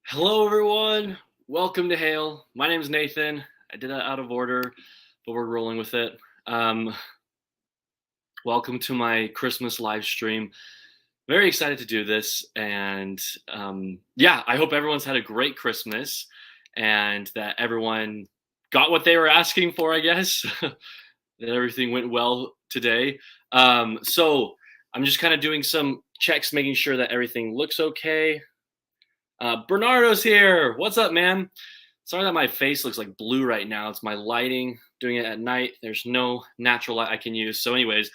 Hello, everyone. Welcome to Hail. My name is Nathan. I did that out of order, but we're rolling with it. Um, Welcome to my Christmas live stream. Very excited to do this. And yeah, I hope everyone's had a great Christmas and that everyone got what they were asking for, I guess. That everything went well today. So I'm just kind of doing some checks, making sure that everything looks okay. Bernardo's here. What's up, man? Sorry that my face looks like blue right now. It's my lighting. Doing it at night. There's no natural light I can use. So, anyways,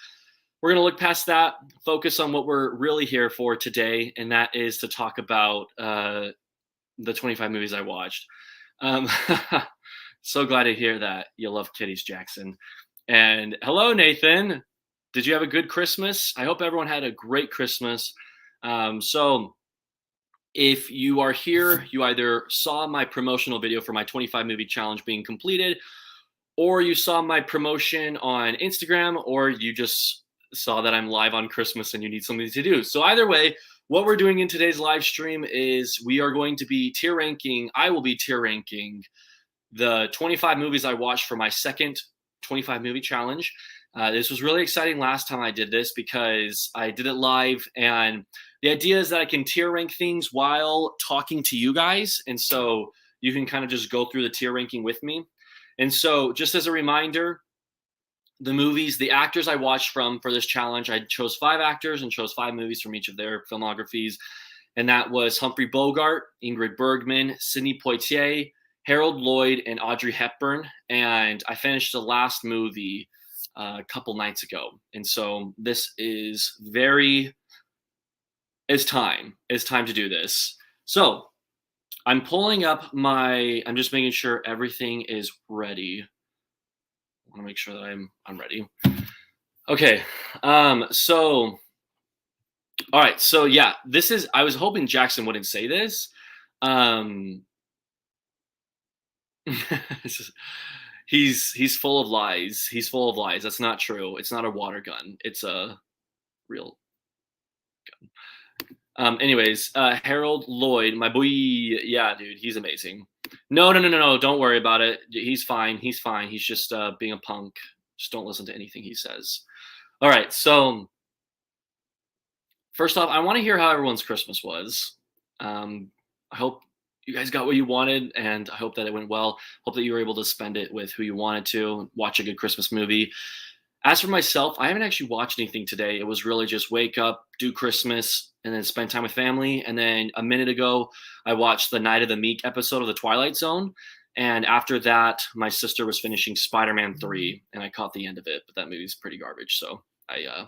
we're gonna look past that. Focus on what we're really here for today, and that is to talk about the 25 movies I watched. Um, so glad to hear that you love kitties, Jackson. And hello, Nathan. Did you have a good Christmas? I hope everyone had a great Christmas. So if you are here, you either saw my promotional video for my 25 movie challenge being completed, or you saw my promotion on Instagram, or you just saw that I'm live on Christmas and you need something to do. So either way, what we're doing in today's live stream is we are going to be tier ranking. I will be tier ranking the 25 movies I watched for my second 25 movie challenge. This was really exciting last time I did this because I did it live, and the idea is that I can tier rank things while talking to you guys. And so you can kind of just go through the tier ranking with me. And so just as a reminder, the movies, the actors I watched from for this challenge, I chose 5 actors and chose 5 movies from each of their filmographies. And that was Humphrey Bogart, Ingrid Bergman, Sidney Poitier, Harold Lloyd, and Audrey Hepburn. And I finished the last movie a couple nights ago. And so this is it's time to do this. So I'm pulling up I'm just making sure everything is ready. I want to make sure that I'm ready. Okay. So all right. So yeah, I was hoping Jackson wouldn't say this. He's full of lies. He's full of lies. That's not true. It's not a water gun. It's a real gun. Anyways, Harold Lloyd, my boy. Yeah, dude, he's amazing. No. Don't worry about it. He's fine. He's fine. He's just being a punk. Just don't listen to anything he says. All right. So first off, I want to hear how everyone's Christmas was. I hope you guys got what you wanted, and I hope that it went well. Hope that you were able to spend it with who you wanted to, watch a good Christmas movie. As for myself, I haven't actually watched anything today. It was really just wake up, do Christmas, and then spend time with family. And then a minute ago, I watched the Night of the Meek episode of The Twilight Zone. And after that, my sister was finishing Spider-Man 3, and I caught the end of it, but that movie's pretty garbage, so I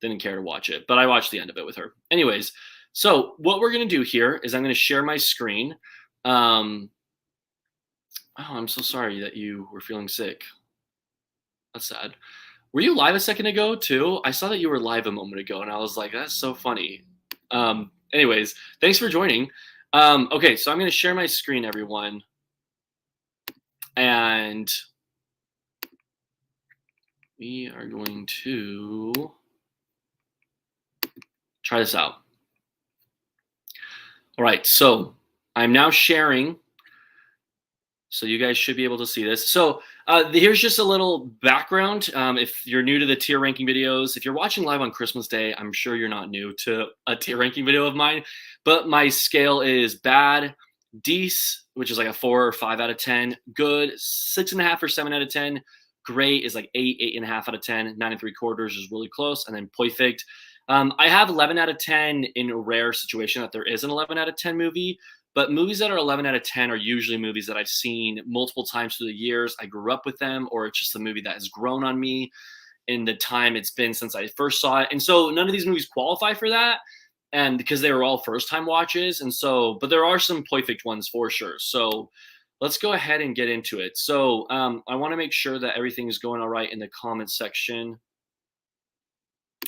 didn't care to watch it. But I watched the end of it with her. Anyways, so what we're going to do here is I'm going to share my screen. Oh, I'm so sorry that you were feeling sick. That's sad. Were you live a second ago too? I saw that you were live a moment ago, and I was like, that's so funny. Anyways, thanks for joining. Okay, so I'm going to share my screen, everyone. And we are going to try this out. All right, so I'm now sharing. So you guys should be able to see this. So here's just a little background. If you're new to the tier ranking videos, if you're watching live on Christmas Day, I'm sure you're not new to a tier ranking video of mine, but my scale is bad, decent, which is like a 4 or 5 out of 10, good, 6.5 or 7 out of 10, great is like 8, 8.5 out of 10, 9.75 is really close, and then perfect. I have 11 out of 10 in a rare situation that there is an 11 out of 10 movie. But movies that are 11 out of 10 are usually movies that I've seen multiple times through the years. I grew up with them, or it's just a movie that has grown on me in the time it's been since I first saw it. And so none of these movies qualify for that, and because they were all first-time watches. And so, but there are some perfect ones for sure. So let's go ahead and get into it. So I want to make sure that everything is going all right in the comment section.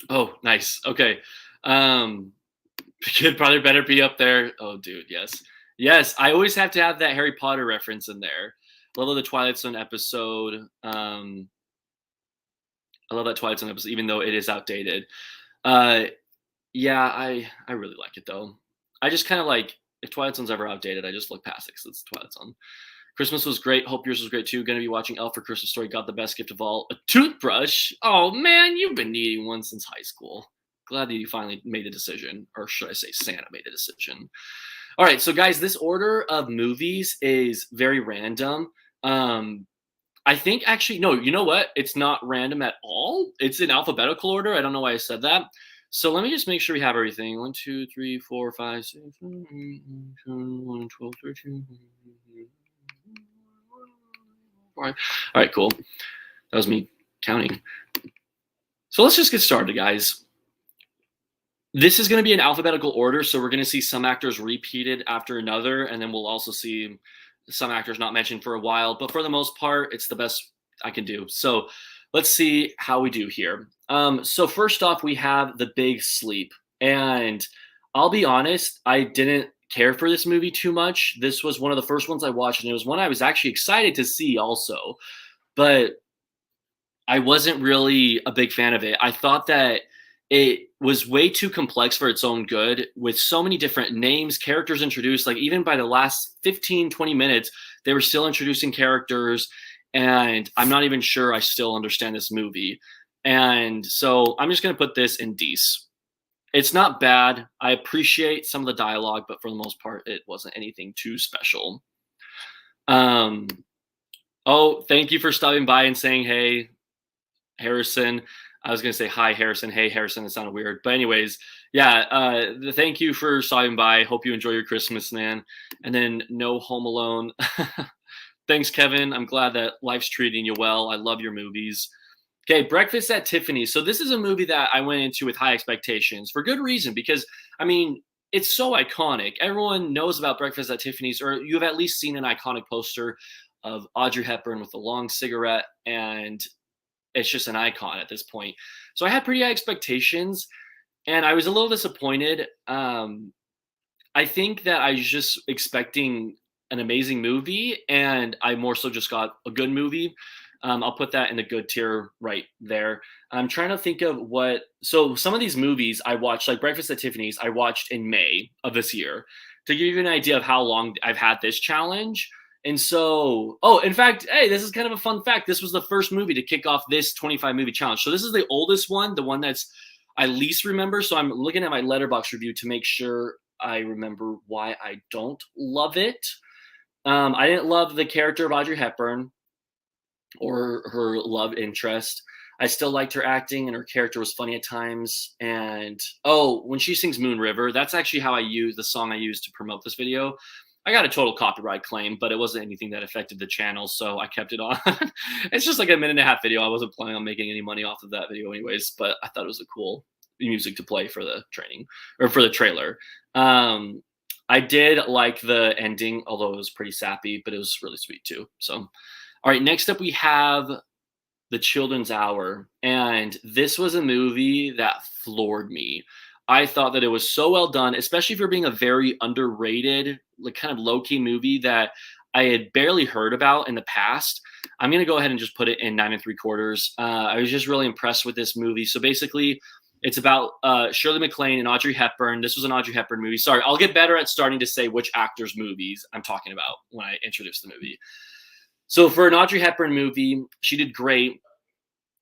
Oh, nice. Okay. Kid brother better be up there. Oh, dude, yes. Yes, I always have to have that Harry Potter reference in there. I love the Twilight Zone episode. I love that Twilight Zone episode, even though it is outdated. Yeah, I really like it though. I just kind of like if Twilight Zone's ever outdated, I just look past it because it's Twilight Zone. Christmas was great. Hope yours was great too. Gonna be watching Elf for Christmas Story. Got the best gift of all, a toothbrush. Oh man, you've been needing one since high school. Glad that you finally made the decision, or should I say Santa made the decision. All right, so guys, this order of movies is very random. I think actually, no, you know what? It's not random at all. It's in alphabetical order. I don't know why I said that. So let me just make sure we have everything. 1, 2, 3, 4, 5, 6, 7, 8, 9, 10, 12, 13. All right, cool. That was me counting. So let's just get started, guys. This is going to be in alphabetical order, so we're going to see some actors repeated after another, and then we'll also see some actors not mentioned for a while. But for the most part, it's the best I can do. So let's see how we do here. So first off, we have The Big Sleep. And I'll be honest, I didn't care for this movie too much. This was one of the first ones I watched, and it was one I was actually excited to see also. But I wasn't really a big fan of it. I thought that it was way too complex for its own good, with so many different names, characters introduced. Like even by the last 15, 20 minutes, they were still introducing characters, and I'm not even sure I still understand this movie. And so I'm just going to put this in D's. It's not bad. I appreciate some of the dialogue, but for the most part, it wasn't anything too special. Oh, thank you for stopping by and saying, hey, Harrison. I was going to say, hi, Harrison. Hey, Harrison. It sounded weird. But anyways, yeah, thank you for stopping by. Hope you enjoy your Christmas, man. And then No Home Alone. Thanks, Kevin. I'm glad that life's treating you well. I love your movies. Okay, Breakfast at Tiffany's. So this is a movie that I went into with high expectations for good reason, because, I mean, it's so iconic. Everyone knows about Breakfast at Tiffany's, or you've at least seen an iconic poster of Audrey Hepburn with a long cigarette, and it's just an icon at this point. So I had pretty high expectations, and I was a little disappointed. I think that I was just expecting an amazing movie, and I more so just got a good movie. I'll put that in the good tier right there. I'm trying to think of what. So some of these movies I watched, like Breakfast at Tiffany's, I watched in May of this year, to give you an idea of how long I've had this challenge. And so, oh, in fact, hey, this is kind of a fun fact. This was the first movie to kick off this 25 movie challenge. So this is the oldest one, the one that's I least remember. So I'm looking at my Letterboxd review to make sure I remember why I don't love it. I didn't love the character of Audrey Hepburn or her love interest. I still liked her acting, and her character was funny at times. And oh, when she sings Moon River, that's actually how I use the song I used to promote this video. I got a total copyright claim, but it wasn't anything that affected the channel, so I kept it on. It's just like a 1.5-minute video. I wasn't planning on making any money off of that video anyways, but I thought it was a cool music to play for the training, or for the trailer. I did like the ending, although it was pretty sappy, but it was really sweet too. So, all right, next up we have The Children's Hour, and this was a movie that floored me. I thought that it was so well done, especially for being a very underrated, like kind of low-key movie that I had barely heard about in the past. I'm going to go ahead and just put it in 9 3/4. I was just really impressed with this movie. So basically, it's about Shirley MacLaine and Audrey Hepburn. This was an Audrey Hepburn movie. Sorry, I'll get better at starting to say which actors' movies I'm talking about when I introduce the movie. So for an Audrey Hepburn movie, she did great.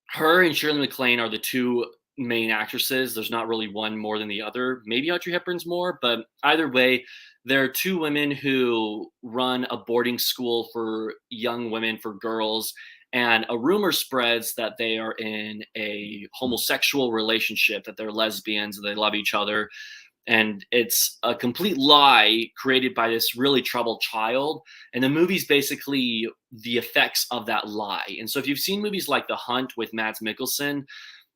Her and Shirley MacLaine are the two main actresses. There's not really one more than the other. Maybe Audrey Hepburn's more, but either way, there are two women who run a boarding school for young women, for girls, and a rumor spreads that they are in a homosexual relationship, that they're lesbians, and they love each other. And it's a complete lie created by this really troubled child. And the movie's basically the effects of that lie. And so if you've seen movies like The Hunt with Mads Mikkelsen,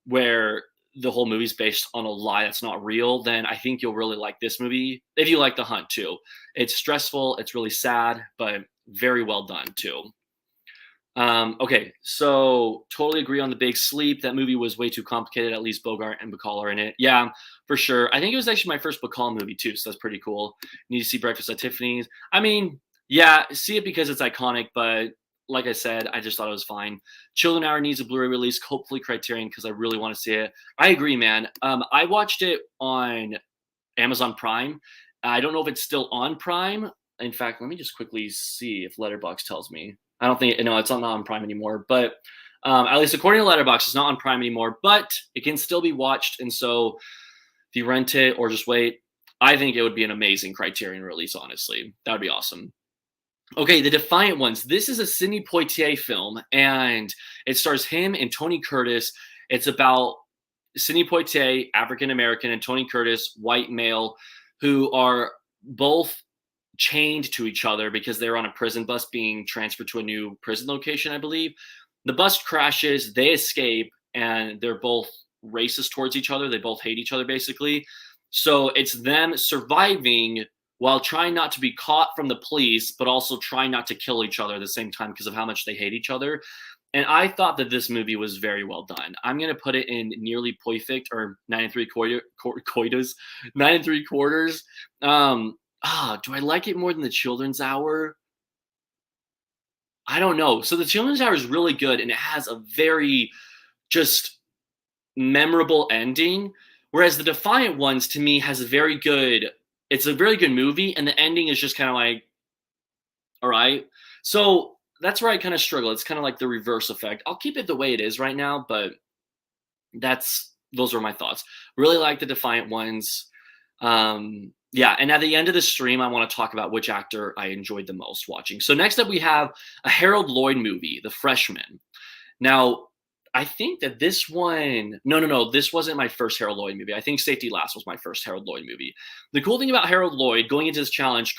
where the whole movie's based on a lie that's not real, then I think you'll really like this movie, if you like The Hunt too. It's stressful, it's really sad, but very well done too. Okay, so totally agree on The Big Sleep. That movie was way too complicated. At least Bogart and Bacall are in it. Yeah, for sure. I think it was actually my first Bacall movie too, so that's pretty cool. Need to see Breakfast at Tiffany's. I mean, yeah, see it because it's iconic, but like I said, I just thought it was fine. Children Hour needs a Blu-ray release, hopefully Criterion, because I really want to see it. I agree, man. I watched it on Amazon Prime, I don't know if it's still on Prime. In fact, let me just quickly see if Letterboxd tells me. I don't think no, it's not on Prime anymore. But at least according to Letterboxd, it's not on Prime anymore. But it can still be watched, and so if you rent it or just wait, I think it would be an amazing Criterion release. Honestly, that would be awesome. Okay, The Defiant Ones. This is a Sidney Poitier film, and it stars him and Tony Curtis. It's about Sidney Poitier, African American, and Tony Curtis, white male, who are both chained to each other because they're on a prison bus being transferred to a new prison location, I believe. The bus crashes, they escape, and they're both racist towards each other. They both hate each other, basically. So it's them surviving while trying not to be caught from the police, but also trying not to kill each other at the same time because of how much they hate each other. And I thought that this movie was very well done. I'm going to put it in nearly perfect, or 9 3/4 9 3/4. Do I like it more than The Children's Hour? I don't know. So The Children's Hour is really good, and it has a very just memorable ending. Whereas The Defiant Ones, to me, has a very good. It's a very good movie, and the ending is just kind of like, all right. So that's where I kind of struggle. It's kind of like the reverse effect. I'll keep it the way it is right now, but those are my thoughts. Really like The Defiant Ones. Yeah, and at the end of the stream, I want to talk about which actor I enjoyed the most watching. So next up, we have a Harold Lloyd movie, The Freshman. Now, I think that this one, no, this wasn't my first Harold Lloyd movie. I think Safety Last was my first Harold Lloyd movie. The cool thing about Harold Lloyd going into this challenge,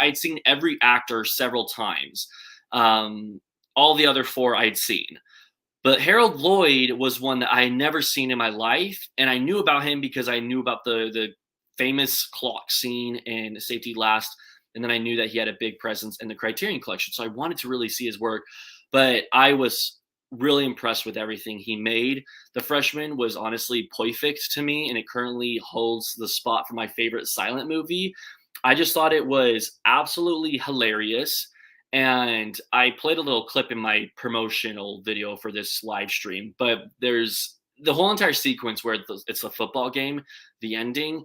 I'd seen every actor several times. All the other four I'd seen. But Harold Lloyd was one that I had never seen in my life, and I knew about him because I knew about the famous clock scene in Safety Last, and then I knew that he had a big presence in the Criterion Collection, so I wanted to really see his work. But I was really impressed with everything he made. The Freshman was honestly perfect to me, and it currently holds the spot for my favorite silent movie. I just thought it was absolutely hilarious. And I played a little clip in my promotional video for this live stream, but there's the whole entire sequence where it's a football game. The ending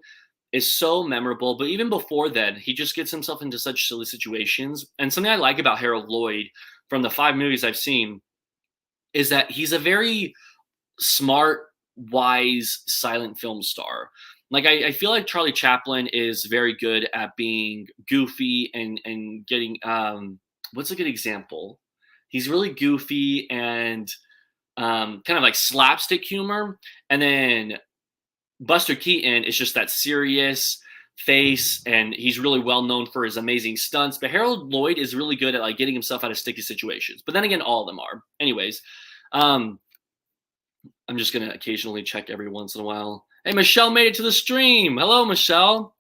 is so memorable, but even before then, he just gets himself into such silly situations. And something I like about Harold Lloyd from the 5 movies I've seen is that he's a very smart, wise, silent film star. Like I feel like Charlie Chaplin is very good at being goofy and getting what's a good example? He's really goofy and kind of like slapstick humor, and then Buster Keaton is just that serious face, and he's really well known for his amazing stunts. But Harold Lloyd is really good at like getting himself out of sticky situations. But then again, all of them are. Anyways, I'm just gonna occasionally check every once in a while. Hey, Michelle made it to the stream. Hello, Michelle.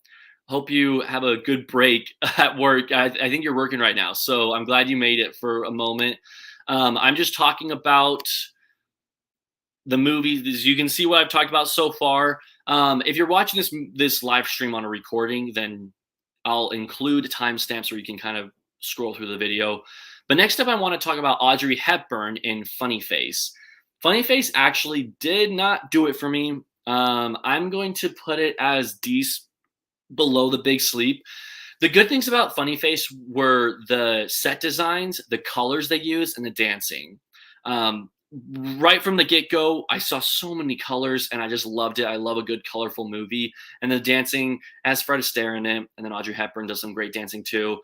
Hope you have a good break at work. I think you're working right now, so I'm glad you made it for a moment. I'm just talking about the movies. You can see what I've talked about so far. If you're watching this live stream on a recording, then I'll include timestamps where you can kind of scroll through the video. But next up, I want to talk about Audrey Hepburn in Funny Face. Funny Face actually did not do it for me. I'm going to put it as below The Big Sleep. The good things about Funny Face were the set designs, the colors they used, and the dancing. Right from the get-go, I saw so many colors, and I just loved it. I love a good, colorful movie. And the dancing has Fred Astaire in it, and then Audrey Hepburn does some great dancing too.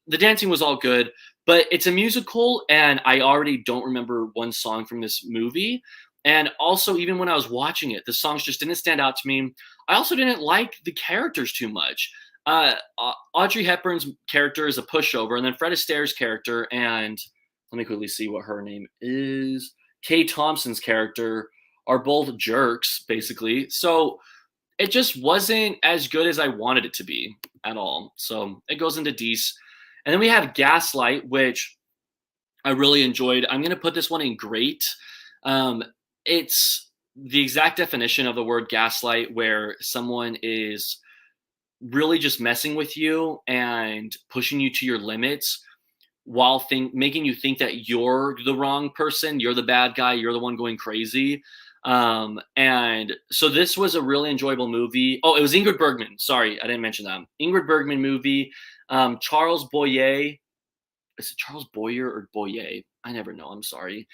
The dancing was all good, but it's a musical, and I already don't remember one song from this movie. And also, even when I was watching it, the songs just didn't stand out to me. I also didn't like the characters too much. Audrey Hepburn's character is a pushover, and then Fred Astaire's character, and let me quickly see what her name is. Kay Thompson's character are both jerks, basically. So it just wasn't as good as I wanted it to be at all. So it goes into D's. And then we have Gaslight, which I really enjoyed. I'm going to put this one in great. It's the exact definition of the word gaslight, where someone is really just messing with you and pushing you to your limits while making you think that you're the wrong person, you're the bad guy, you're the one going crazy. And so this was a really enjoyable movie. Oh, it was Ingrid Bergman. Sorry, I didn't mention that. Ingrid Bergman movie. Charles Boyer. Is it Charles Boyer or Boyer? I never know. I'm sorry.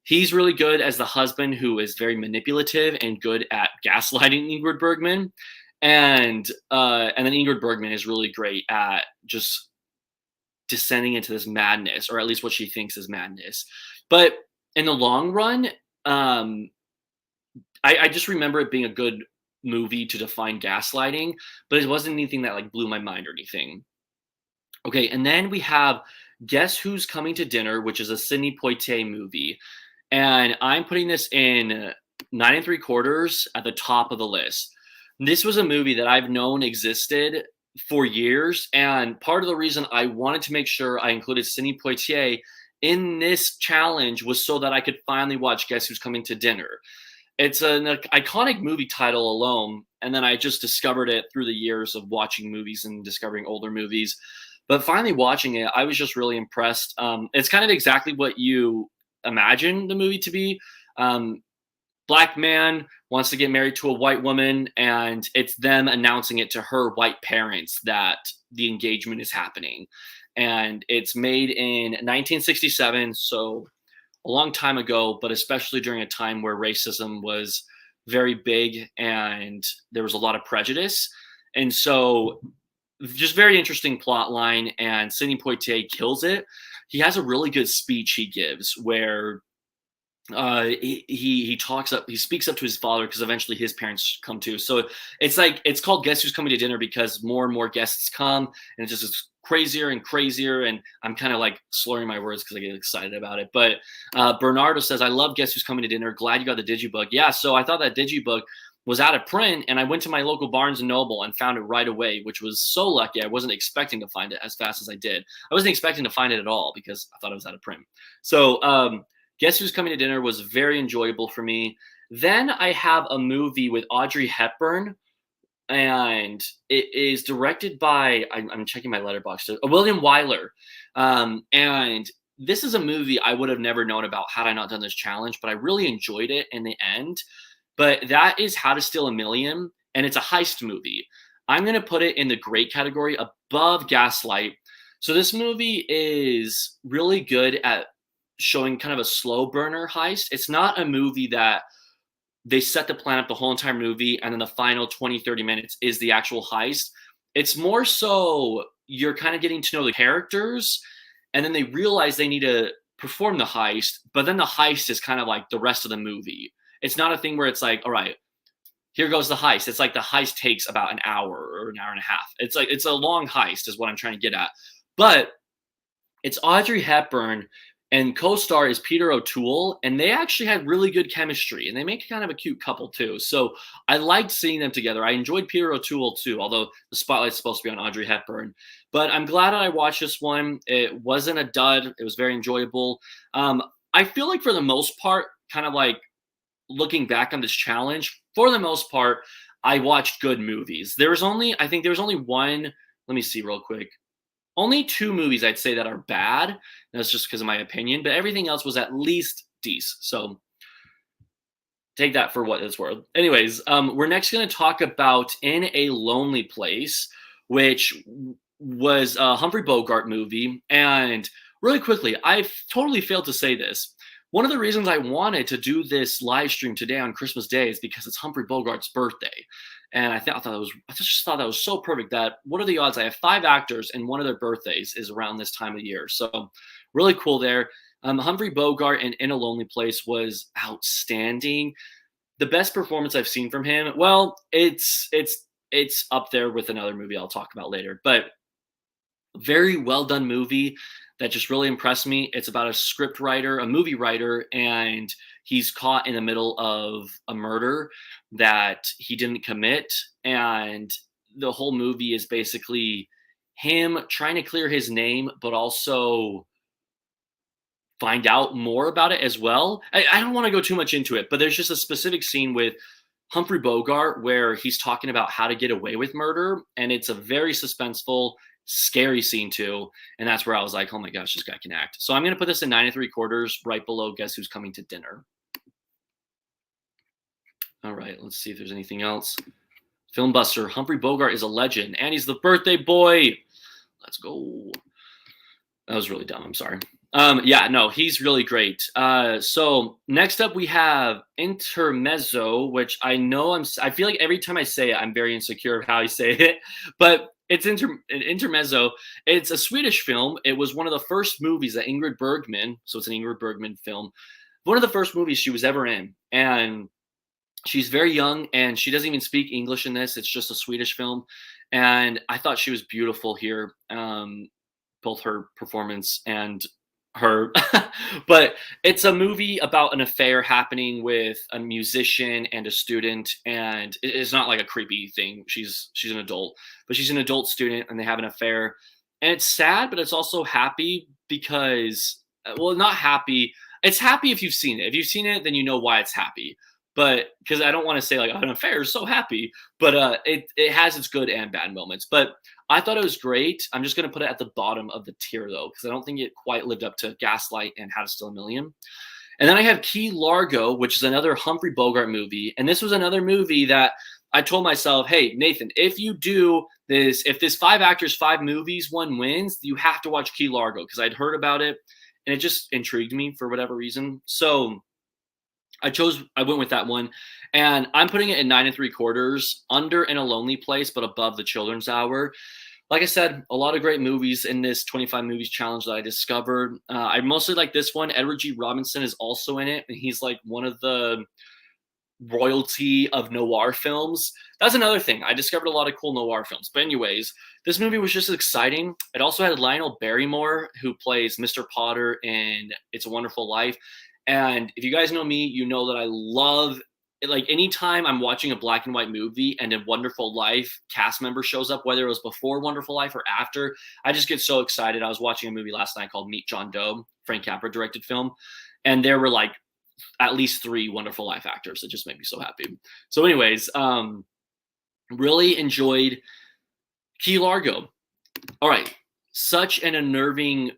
He's really good as the husband who is very manipulative and good at gaslighting Ingrid Bergman. And then Ingrid Bergman is really great at just descending into this madness, or at least what she thinks is madness. But in the long run, um, I just remember it being a good movie to define gaslighting, but it wasn't anything that like blew my mind or anything. Okay, and then we have Guess Who's Coming to Dinner, which is a Sidney Poitier movie. And I'm putting this in 9 3/4 at the top of the list. This was a movie that I've known existed for years. And part of the reason I wanted to make sure I included Sidney Poitier in this challenge was so that I could finally watch Guess Who's Coming to Dinner. It's an iconic movie title alone. And then I just discovered it through the years of watching movies and discovering older movies. But finally watching it, I was just really impressed. It's kind of exactly what you imagine the movie to be. Um, Black man wants to get married to a white woman, and it's them announcing it to her white parents that the engagement is happening. And it's made in 1967, so a long time ago, but especially during a time where racism was very big and there was a lot of prejudice. And so just very interesting plot line, and Sidney Poitier kills it. He has a really good speech he gives where he talks up, he speaks up to his father because eventually his parents come too. So it's like it's called Guess Who's Coming to Dinner because more and more guests come, and it just is crazier and crazier. And I'm kind of like slurring my words because I get excited about it. But Bernardo says, "I love Guess Who's Coming to Dinner. Glad you got the digibook." Yeah, so I thought that digibook was out of print, and I went to my local Barnes and Noble and found it right away, which was so lucky. I wasn't expecting to find it as fast as I did. I wasn't expecting to find it at all because I thought it was out of print. So Guess Who's Coming to Dinner was very enjoyable for me. Then I have a movie with Audrey Hepburn, and it is directed by, I'm checking my letterbox, William Wyler. And this is a movie I would have never known about had I not done this challenge, but I really enjoyed it in the end. But that is How to Steal a Million, and it's a heist movie. I'm going to put it in the great category above Gaslight. So this movie is really good at showing kind of a slow burner heist. It's not a movie that they set the plan up the whole entire movie and then the final 20-30 minutes is the actual heist. It's more so you're kind of getting to know the characters, and then they realize they need to perform the heist, but then the heist is kind of like the rest of the movie. It's not a thing where it's like, all right, here goes the heist. It's like the heist takes about an hour or an hour and a half. It's like it's a long heist is what I'm trying to get at. But it's Audrey Hepburn, and co-star is Peter O'Toole, and they actually had really good chemistry, and they make kind of a cute couple too. So I liked seeing them together. I enjoyed Peter O'Toole too, although the spotlight's supposed to be on Audrey Hepburn. But I'm glad I watched this one. It wasn't a dud. It was very enjoyable. I feel like for the most part, kind of like looking back on this challenge, for the most part, I watched good movies. I think there was only one, let me see real quick. Only two movies I'd say that are bad. That's just because of my opinion, but everything else was at least decent. So take that for what it's worth. Anyways, we're next going to talk about In a Lonely Place, which was a Humphrey Bogart movie. And really quickly, I totally failed to say this. One of the reasons I wanted to do this live stream today on Christmas Day is because it's Humphrey Bogart's birthday. And I just thought that was so perfect. That what are the odds? I have 5 actors, and one of their birthdays is around this time of year. So really cool there. Humphrey Bogart in A Lonely Place was outstanding. The best performance I've seen from him. Well, it's up there with another movie I'll talk about later, but very well done movie that just really impressed me. It's about a script writer, a movie writer, and he's caught in the middle of a murder that he didn't commit. And the whole movie is basically him trying to clear his name, but also find out more about it as well. I don't want to go too much into it, but there's just a specific scene with Humphrey Bogart where he's talking about how to get away with murder. And it's a very suspenseful, scary scene too. And that's where I was like, oh my gosh, this guy can act. So I'm going to put this in 9 3/4 right below Guess Who's Coming to Dinner. All right, let's see if there's anything else. Film Buster, Humphrey Bogart is a legend, and he's the birthday boy. Let's go. That was really dumb. I'm sorry. Yeah, no, he's really great. So next up we have Intermezzo, which I feel like every time I say it, I'm very insecure of how I say it, but it's Intermezzo. It's a Swedish film. It was one of the first movies that Ingrid Bergman, so it's an Ingrid Bergman film, one of the first movies she was ever in. And she's very young and she doesn't even speak English in this. It's just a Swedish film. And I thought she was beautiful here. Both her performance and her but it's a movie about an affair happening with a musician and a student, and it's not like a creepy thing. She's an adult, but she's an adult student and they have an affair, and it's sad but it's also happy because well, not happy, it's happy if you've seen it. If you've seen it, then you know why it's happy. But because I don't want to say like, oh, an affair is so happy, but it has its good and bad moments. But I thought it was great. I'm just going to put it at the bottom of the tier, though, because I don't think it quite lived up to Gaslight and How to Steal a Million. And then I have Key Largo, which is another Humphrey Bogart movie. And this was another movie that I told myself, hey, Nathan, if you do this, if this 5 actors, 5 movies, one wins, you have to watch Key Largo, because I'd heard about it and it just intrigued me for whatever reason. So I went with that one, and I'm putting it in 9 3/4, under In a Lonely Place, but above The Children's Hour. Like I said, a lot of great movies in this 25 movies challenge that I discovered. I mostly like this one. Edward G. Robinson is also in it, and he's like one of the royalty of noir films. That's another thing. I discovered a lot of cool noir films. But anyways, this movie was just exciting. It also had Lionel Barrymore, who plays Mr. Potter in It's a Wonderful Life. And if you guys know me, you know that I love it. Like anytime I'm watching a black and white movie and a Wonderful Life cast member shows up, whether it was before Wonderful Life or after, I just get so excited. I was watching a movie last night called Meet John Doe, Frank Capra directed film, and there were like at least 3 Wonderful Life actors. It just made me so happy. So anyways, really enjoyed Key Largo. All right, such an unnerving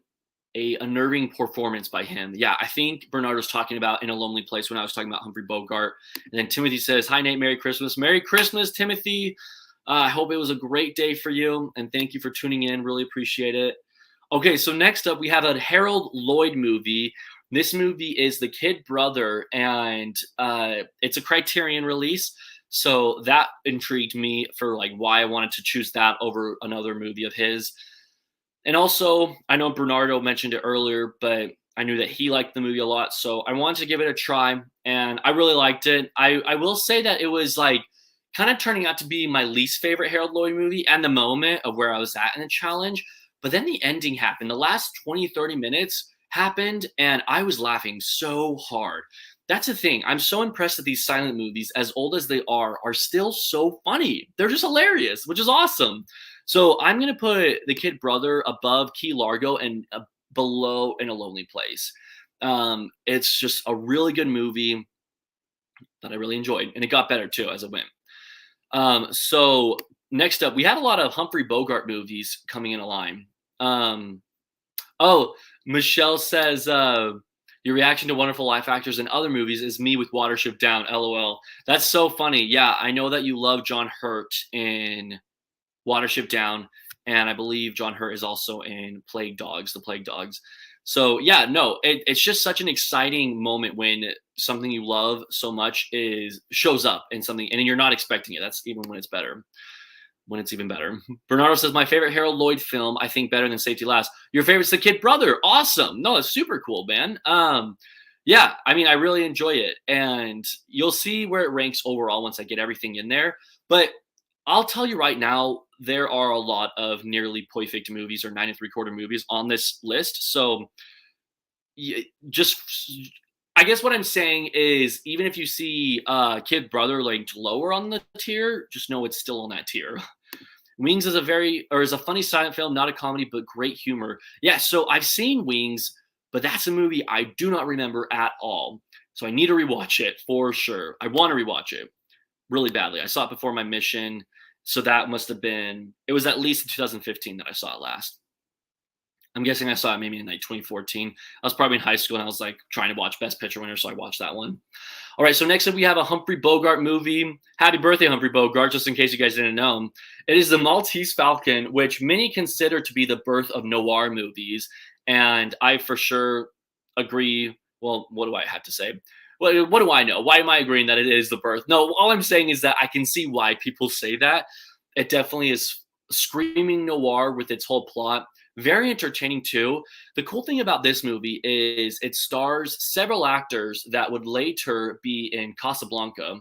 performance by him. Yeah, I think Bernard was talking about In a Lonely Place when I was talking about Humphrey Bogart. And then Timothy says, hi, Nate, Merry Christmas. Merry Christmas, Timothy. I hope it was a great day for you, and thank you for tuning in. Really appreciate it. Okay, so next up, we have a Harold Lloyd movie. This movie is The Kid Brother, and it's a Criterion release. So that intrigued me for like why I wanted to choose that over another movie of his. And also, I know Bernardo mentioned it earlier, but I knew that he liked the movie a lot, so I wanted to give it a try, and I really liked it. I will say that it was like kind of turning out to be my least favorite Harold Lloyd movie and the moment of where I was at in the challenge, but then the ending happened. The last 20, 30 minutes happened, and I was laughing so hard. That's the thing. I'm so impressed that these silent movies, as old as they are still so funny. They're just hilarious, which is awesome. So I'm going to put The Kid Brother above Key Largo and below In a Lonely Place. It's just a really good movie that I really enjoyed, and it got better too as it went. So next up, we had a lot of Humphrey Bogart movies coming in a line. Oh, Michelle says, your reaction to Wonderful Life actors in other movies is me with Watership Down, LOL. That's so funny. Yeah, I know that you love John Hurt in Watership Down, and I believe John Hurt is also in The Plague Dogs. So yeah, no, it's just such an exciting moment when something you love so much shows up in something, and you're not expecting it. That's even when it's better. When it's even better. Bernardo says, my favorite Harold Lloyd film, I think better than Safety Last. Your favorite's The Kid Brother. Awesome. No, it's super cool, man. Yeah, I mean, I really enjoy it, and you'll see where it ranks overall once I get everything in there. But I'll tell you right now, there are a lot of nearly perfect movies or 9 3/4 movies on this list. So just, I guess what I'm saying is, even if you see Kid Brother ranked lower on the tier, just know it's still on that tier. Wings is a funny silent film, not a comedy, but great humor. Yeah, so I've seen Wings, but that's a movie I do not remember at all. So I need to rewatch it for sure. I want to rewatch it really badly. I saw it before my mission, so that must have been, it was at least in 2015 that I saw it last. I'm guessing I saw it maybe in like 2014. I was probably in high school and I was like trying to watch Best Picture winner, so I watched that one. All right, so next up we have a Humphrey Bogart movie. Happy birthday, Humphrey Bogart, just in case you guys didn't know. It is The Maltese Falcon, which many consider to be the birth of noir movies. And I for sure agree. Well, what do I have to say? What do I know? Why am I agreeing that it is the birth? No, all I'm saying is that I can see why people say that. It definitely is screaming noir with its whole plot. Very entertaining too. The cool thing about this movie is it stars several actors that would later be in Casablanca.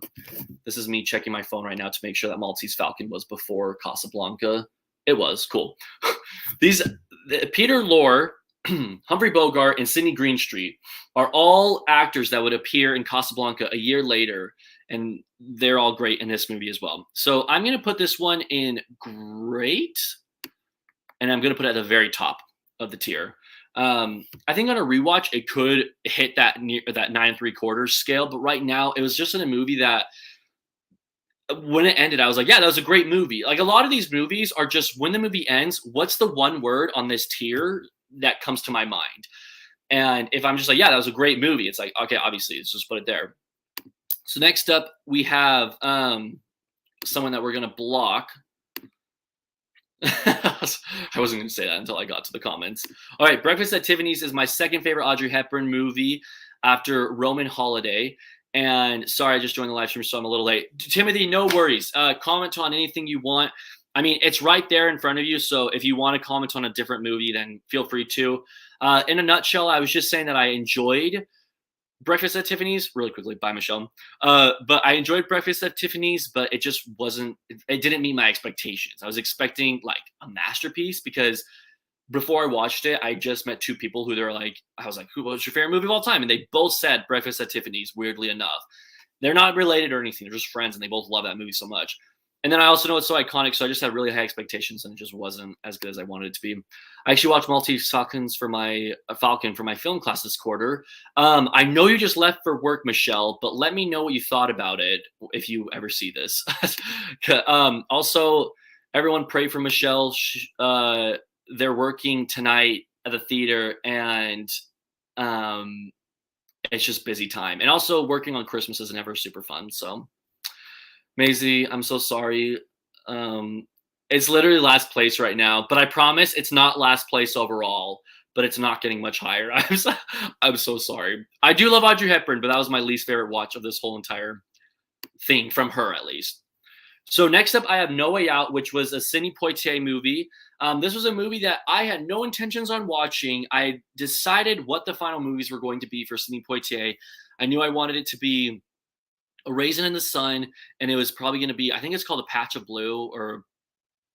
This is me checking my phone right now to make sure that Maltese Falcon was before Casablanca. It was cool. Peter Lorre, Humphrey Bogart, and Sidney Greenstreet are all actors that would appear in Casablanca a year later, and they're all great in this movie as well. So I'm going to put this one in great, and I'm going to put it at the very top of the tier. I think on a rewatch, it could hit that 9.75 scale, but right now it was just in a movie that when it ended, I was like, yeah, that was a great movie. Like a lot of these movies are just when the movie ends, what's the one word on this tier that comes to my mind? And if I'm just like, yeah, that was a great movie, it's like, okay, obviously, let's just put it there. So next up, we have someone that we're going to block. I wasn't going to say that until I got to the comments. All right, Breakfast at Tiffany's is my second favorite Audrey Hepburn movie after Roman Holiday. And sorry, I just joined the live stream, so I'm a little late. Timothy, no worries. Comment on anything you want. I mean, it's right there in front of you, so if you want to comment on a different movie, then feel free to. In a nutshell, I was just saying that I enjoyed Breakfast at Tiffany's, really quickly, bye Michelle. But I enjoyed Breakfast at Tiffany's, but it just wasn't, it didn't meet my expectations. I was expecting like a masterpiece because before I watched it, I just met two people who they're like, I was like, who was your favorite movie of all time? And they both said Breakfast at Tiffany's, weirdly enough. They're not related or anything, they're just friends and they both love that movie so much. And then I also know it's so iconic, so I just had really high expectations, and it just wasn't as good as I wanted it to be. I actually watched Maltese Falcon for my film class this quarter. I know you just left for work, Michelle, but let me know what you thought about it if you ever see this. Also, everyone pray for Michelle. They're working tonight at the theater, and it's just busy time. And also, working on Christmas is never super fun, so. Maisie, I'm so sorry. It's literally last place right now, but I promise it's not last place overall, but it's not getting much higher. I'm so sorry. I do love Audrey Hepburn, but that was my least favorite watch of this whole entire thing, from her at least. So next up, I have No Way Out, which was a Sidney Poitier movie. This was a movie that I had no intentions on watching. I decided what the final movies were going to be for Sidney Poitier. I knew I wanted it to be A Raisin in the Sun, and it was probably going to be, I think it's called A Patch of Blue or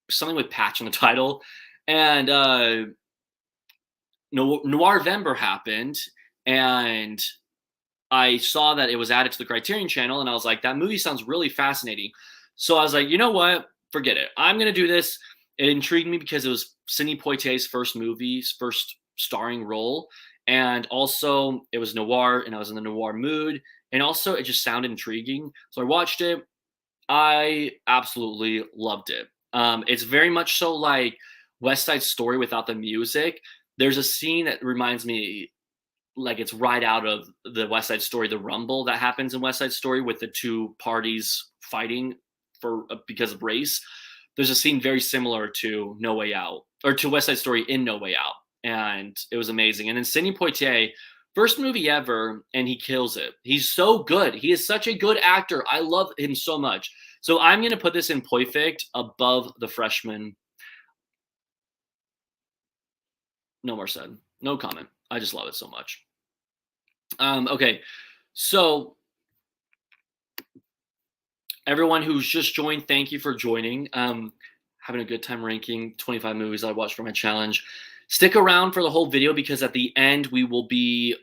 something with patch in the title. And Noirvember happened, and I saw that it was added to the Criterion Channel, and I was like, that movie sounds really fascinating. So I was like, you know what? Forget it. I'm going to do this. It intrigued me because it was Sidney Poitier's first starring role. And also, it was noir, and I was in the noir mood. And also, it just sounded intriguing. So I watched it. I absolutely loved it. It's very much so like West Side Story without the music. There's a scene that reminds me, like it's right out of the West Side Story, the rumble that happens in West Side Story with the two parties fighting because of race. There's a scene very similar to No Way Out, or to West Side Story in No Way Out. And it was amazing. And then Sidney Poitier, first movie ever, and he kills it. He's so good. He is such a good actor. I love him so much. So I'm going to put this in Perfect above The Freshman. No more said. No comment. I just love it so much. Okay, so everyone who's just joined, thank you for joining. Having a good time ranking 25 movies I watched for my challenge. Stick around for the whole video because at the end we will be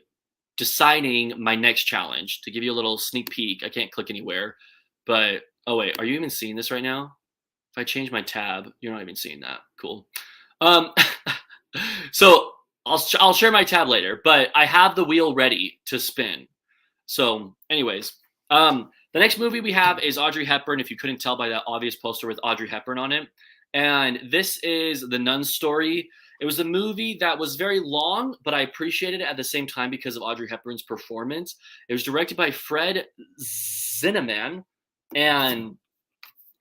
deciding my next challenge. To give you a little sneak peek, I can't click anywhere, but oh wait, are you even seeing this right now? If I change my tab, you're not even seeing that. Cool. So I'll share my tab later, but I have the wheel ready to spin. So anyways, the next movie we have is Audrey Hepburn, if you couldn't tell by that obvious poster with Audrey Hepburn on it. And this is The Nun Story. It was a movie that was very long, but I appreciated it at the same time because of Audrey Hepburn's performance. It was directed by Fred Zinnemann, and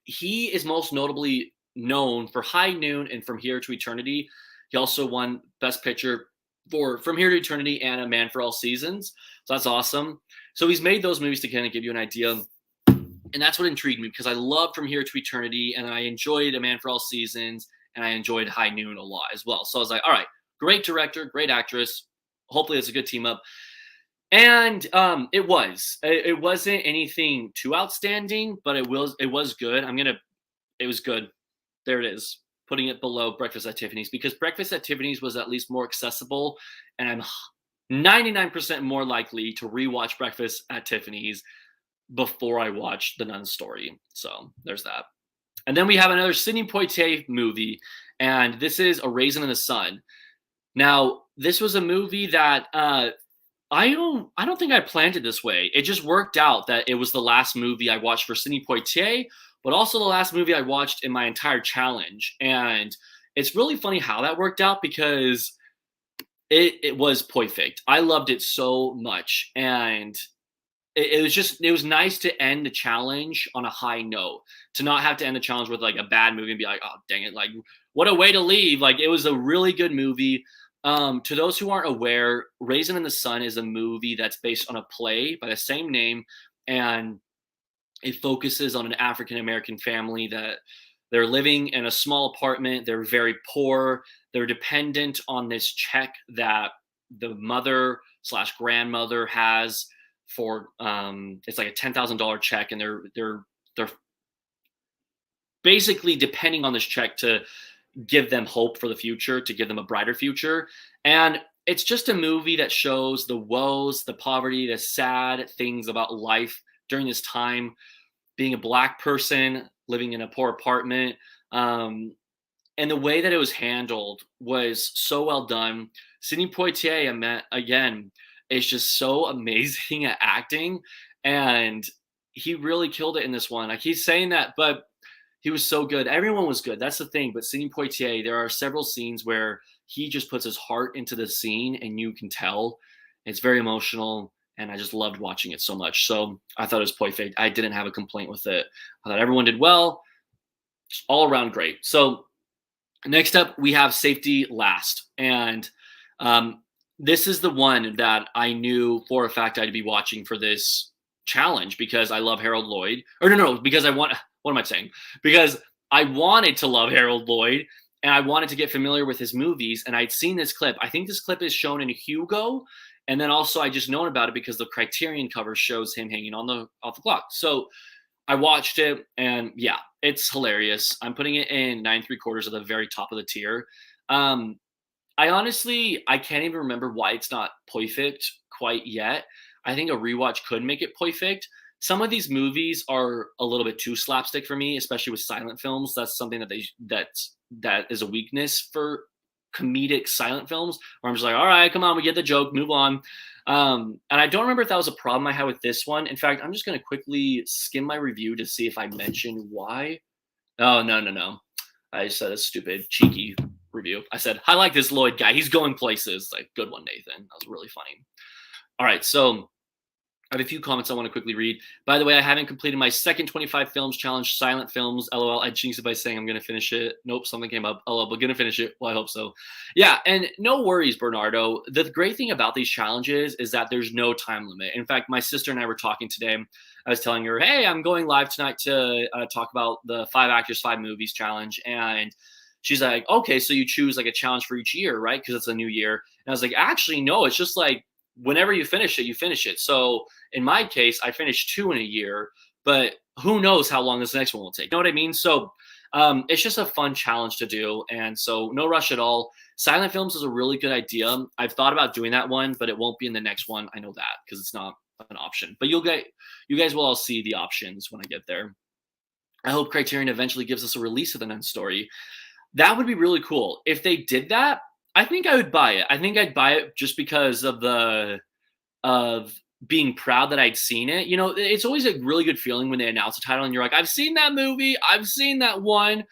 he is most notably known for High Noon and From Here to Eternity. He also won Best Picture for From Here to Eternity and A Man for All Seasons. So that's awesome. So he's made those movies to kind of give you an idea. And that's what intrigued me because I loved From Here to Eternity and I enjoyed A Man for All Seasons and I enjoyed High Noon a lot as well. So I was like, all right, great director, great actress. Hopefully it's a good team up. And it wasn't anything too outstanding, but it was good. It was good. There it is. Putting it below Breakfast at Tiffany's because Breakfast at Tiffany's was at least more accessible, and I'm 99% more likely to rewatch Breakfast at Tiffany's before I watch The Nun Story. So there's that. And then we have another Sidney Poitier movie, and this is A Raisin in the Sun. Now, this was a movie that I don't think I planned it this way. It just worked out that it was the last movie I watched for Sidney Poitier, but also the last movie I watched in my entire challenge. And it's really funny how that worked out because it was perfect. I loved it so much. And it was nice to end the challenge on a high note, to not have to end the challenge with like a bad movie and be like, oh, dang it. Like, what a way to leave. Like, it was a really good movie. To those who aren't aware, Raisin in the Sun is a movie that's based on a play by the same name, and it focuses on an African-American family that they're living in a small apartment. They're very poor. They're dependent on this check that the mother / grandmother has for it's like a $10,000 check, and they're basically depending on this check to give them hope for the future, to give them a brighter future. And it's just a movie that shows the woes, the poverty, the sad things about life during this time, being a Black person living in a poor apartment. And the way that it was handled was so well done. Sidney Poitier, again, is just so amazing at acting. And he really killed it in this one. I keep saying that, but he was so good. Everyone was good. That's the thing. But Sidney Poitier, there are several scenes where he just puts his heart into the scene, and you can tell it's very emotional. And I just loved watching it so much. So I thought it was perfect. I didn't have a complaint with it. I thought everyone did well. Just all around great. So next up, we have Safety Last. And this is the one that I knew for a fact I'd be watching for this challenge because I love Harold Lloyd. Or no, because what am I saying? Because I wanted to love Harold Lloyd and I wanted to get familiar with his movies. And I'd seen this clip. I think this clip is shown in Hugo. And then also I just known about it because the Criterion cover shows him hanging on off the clock. So I watched it and yeah, it's hilarious. I'm putting it in 9 3/4 at the very top of the tier. I can't even remember why it's not perfect quite yet. I think a rewatch could make it perfect. Some of these movies are a little bit too slapstick for me, especially with silent films. That's something that is a weakness for comedic silent films, where I'm just like, all right, come on, we get the joke, move on. And I don't remember if that was a problem I had with this one. In fact, I'm just going to quickly skim my review to see if I mentioned why. Oh, no. I said a stupid, cheeky review. I said, I like this Lloyd guy. He's going places. Like, good one, Nathan. That was really funny. All right, so I have a few comments I want to quickly read. By the way, I haven't completed my second 25 films challenge, silent films. LOL. I jinxed it by saying I'm going to finish it. Nope, something came up. LOL, but going to finish it. Well, I hope so. Yeah, and no worries, Bernardo. The great thing about these challenges is that there's no time limit. In fact, my sister and I were talking today. I was telling her, hey, I'm going live tonight to talk about the 5 Actors, 5 Movies challenge. And she's like, okay, so you choose like a challenge for each year, right? Because it's a new year. And I was like, actually, no, it's just like whenever you finish it, you finish it. So in my case, I finished 2 in a year, but who knows how long this next one will take. You know what I mean? So it's just a fun challenge to do. And so no rush at all. Silent films is a really good idea. I've thought about doing that one, but it won't be in the next one. I know that because it's not an option, but you guys will all see the options when I get there. I hope Criterion eventually gives us a release of the Nun Story. That would be really cool. If they did that, I think I would buy it. I think I'd buy it just because of being proud that I'd seen it. You know, it's always a really good feeling when they announce a title and you're like, I've seen that movie. I've seen that one.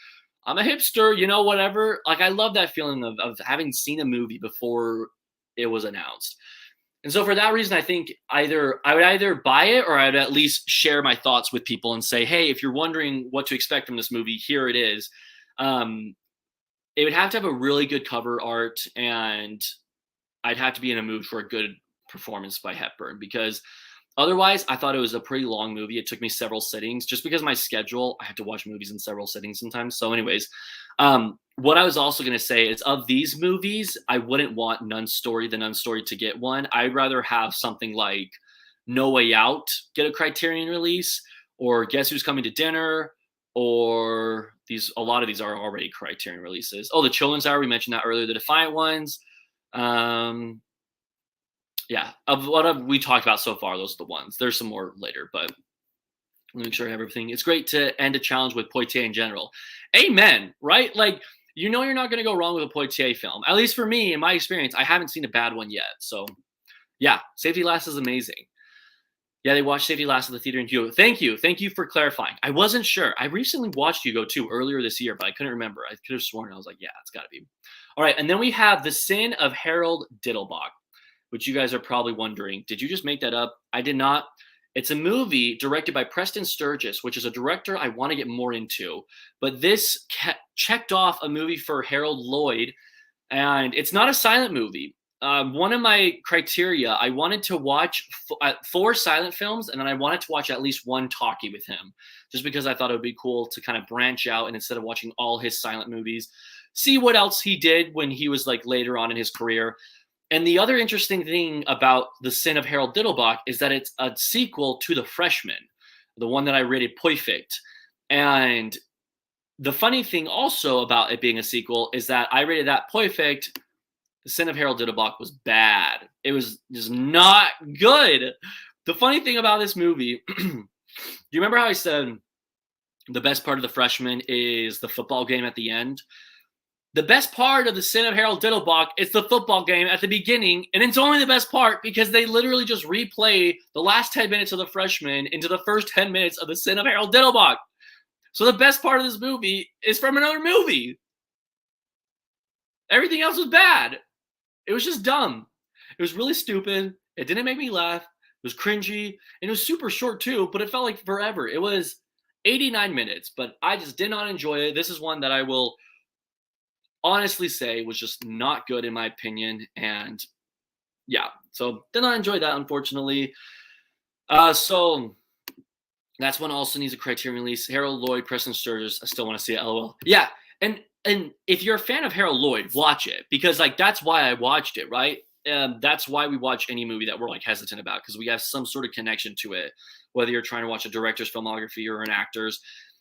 I'm a hipster, whatever. Like, I love that feeling of having seen a movie before it was announced. And so for that reason, I think I would either buy it or I'd at least share my thoughts with people and say, hey, if you're wondering what to expect from this movie, here it is. Um, it would have to have a really good cover art, and I'd have to be in a mood for a good performance by Hepburn, because otherwise, I thought it was a pretty long movie. It took me several sittings just because of my schedule. I have to watch movies in several sittings sometimes. So, anyways, what I was also going to say is, of these movies, I wouldn't want the Nun Story to get one. I'd rather have something like No Way Out get a Criterion release, or Guess Who's Coming to Dinner, or a lot of these are already Criterion releases. Oh, The Children's Hour, we mentioned that earlier, the Defiant Ones. Yeah, of what we talked about so far, those are the ones. There's some more later, but let me make sure I have everything. It's great to end a challenge with Poitier in general. Amen, right? Like, you're not going to go wrong with a Poitier film. At least for me, in my experience, I haven't seen a bad one yet. So, yeah, Safety Last is amazing. Yeah, they watched Safety Last at the theater in Hugo. Thank you. Thank you for clarifying. I wasn't sure. I recently watched Hugo, too, earlier this year, but I couldn't remember. I could have sworn. I was like, yeah, it's got to be. All right, and then we have The Sin of Harold Dittelbach, which you guys are probably wondering, did you just make that up? I did not. It's a movie directed by Preston Sturges, which is a director I want to get more into. But this checked off a movie for Harold Lloyd, and it's not a silent movie. One of my criteria, I wanted to watch 4 silent films, and then I wanted to watch at least one talkie with him, just because I thought it would be cool to kind of branch out, and instead of watching all his silent movies, see what else he did when he was like later on in his career. And the other interesting thing about The Sin of Harold Dittelbach is that it's a sequel to The Freshman, the one that I rated perfect. And the funny thing also about it being a sequel is that I rated that perfect. The Sin of Harold Dittelbach was bad. It was just not good. The funny thing about this movie, do you remember how I said the best part of The Freshman is the football game at the end? The best part of The Sin of Harold Dittelbach is the football game at the beginning, and it's only the best part because they literally just replay the last 10 minutes of The Freshman into the first 10 minutes of The Sin of Harold Dittelbach. So the best part of this movie is from another movie. Everything else was bad. It was just dumb. It was really stupid. It didn't make me laugh. It was cringy, and it was super short too, but it felt like forever. It was 89 minutes, but I just did not enjoy it. This is one that I will honestly say was just not good in my opinion, and yeah, so did not enjoy that, unfortunately. So that's one also needs a Criterion release. Harold Lloyd, Preston Sturges, I still want to see it, lol. Yeah, and if you're a fan of Harold Lloyd, watch it, because like that's why I watched it, right? That's why we watch any movie that we're like hesitant about, because we have some sort of connection to it, whether you're trying to watch a director's filmography or an actor's.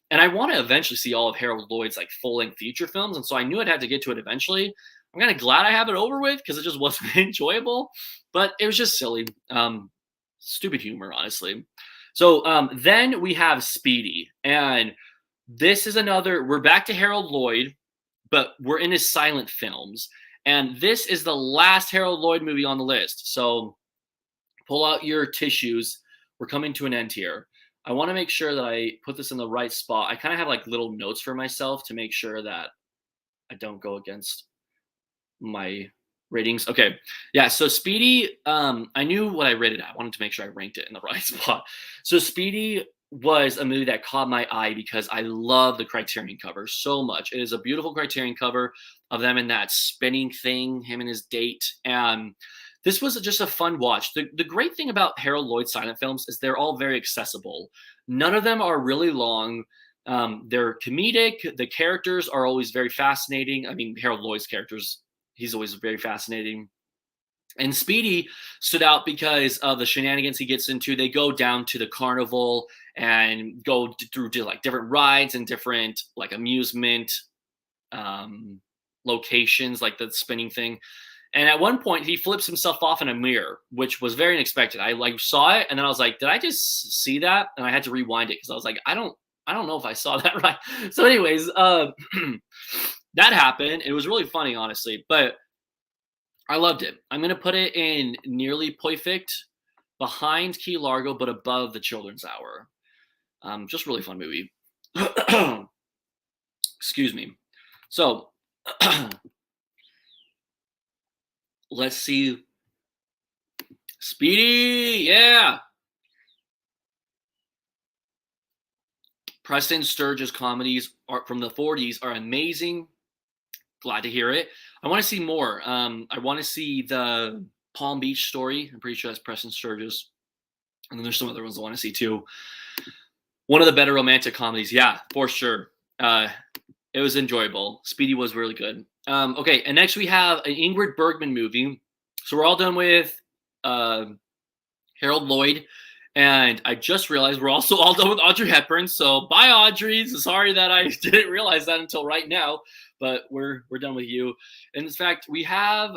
And I want to eventually see all of Harold Lloyd's like full-length feature films, and so I knew I'd have to get to it eventually. I'm kind of glad I have it over with because it just wasn't enjoyable, but it was just silly, stupid humor, honestly. So then we have Speedy, and this is another. We're back to Harold Lloyd, but we're in his silent films, and this is the last Harold Lloyd movie on the list. So pull out your tissues. We're coming to an end here. I want to make sure that I put this in the right spot. I kind of have like little notes for myself to make sure that I don't go against my ratings. Okay. Yeah. So Speedy, I knew what I rated. I wanted to make sure I ranked it in the right spot. So Speedy was a movie that caught my eye because I love the Criterion cover so much. It is a beautiful Criterion cover of them in that spinning thing, him and his date. And this was just a fun watch. The great thing about Harold Lloyd silent films is they're all very accessible. None of them are really long. They're comedic. The characters are always very fascinating. I mean, Harold Lloyd's characters, he's always very fascinating. And Speedy stood out because of the shenanigans he gets into. They go down to the carnival and go through like different rides and different like amusement locations, like the spinning thing. And at one point, he flips himself off in a mirror, which was very unexpected. I like saw it, and then I was like, "Did I just see that?" And I had to rewind it because I was like, "I don't know if I saw that right." So, anyways, that happened. It was really funny, honestly, but I loved it. I'm gonna put it in nearly perfect, behind Key Largo, but above The Children's Hour. Just really fun movie. Excuse me. So let's see. Speedy, yeah. Preston Sturges comedies are from the 40s are amazing. Glad to hear it. I want to see more. I want to see the Palm Beach Story. I'm pretty sure that's Preston Sturges. And then there's some other ones I want to see too. One of the better romantic comedies, yeah, for sure. It was enjoyable. Speedy was really good. Okay, and next we have an Ingrid Bergman movie. So we're all done with uh, Harold Lloyd, and I just realized we're also all done with Audrey Hepburn. So bye, Audrey. Sorry that I didn't realize that until right now, but we're done with you. And in fact, we have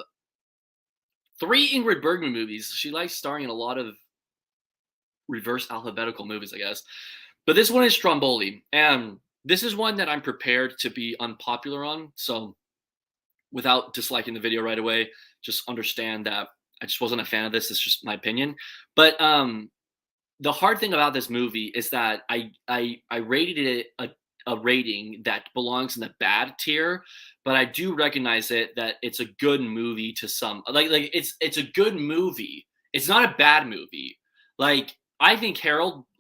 3 Ingrid Bergman movies. She likes starring in a lot of reverse alphabetical movies, I guess. But this one is Stromboli, and this is one that I'm prepared to be unpopular on. So without disliking the video right away, just understand that I just wasn't a fan of this. It's just my opinion. But the hard thing about this movie is that I rated it a rating that belongs in the bad tier, but I do recognize it that it's a good movie to some. Like it's a good movie. It's not a bad movie. Like I think Sin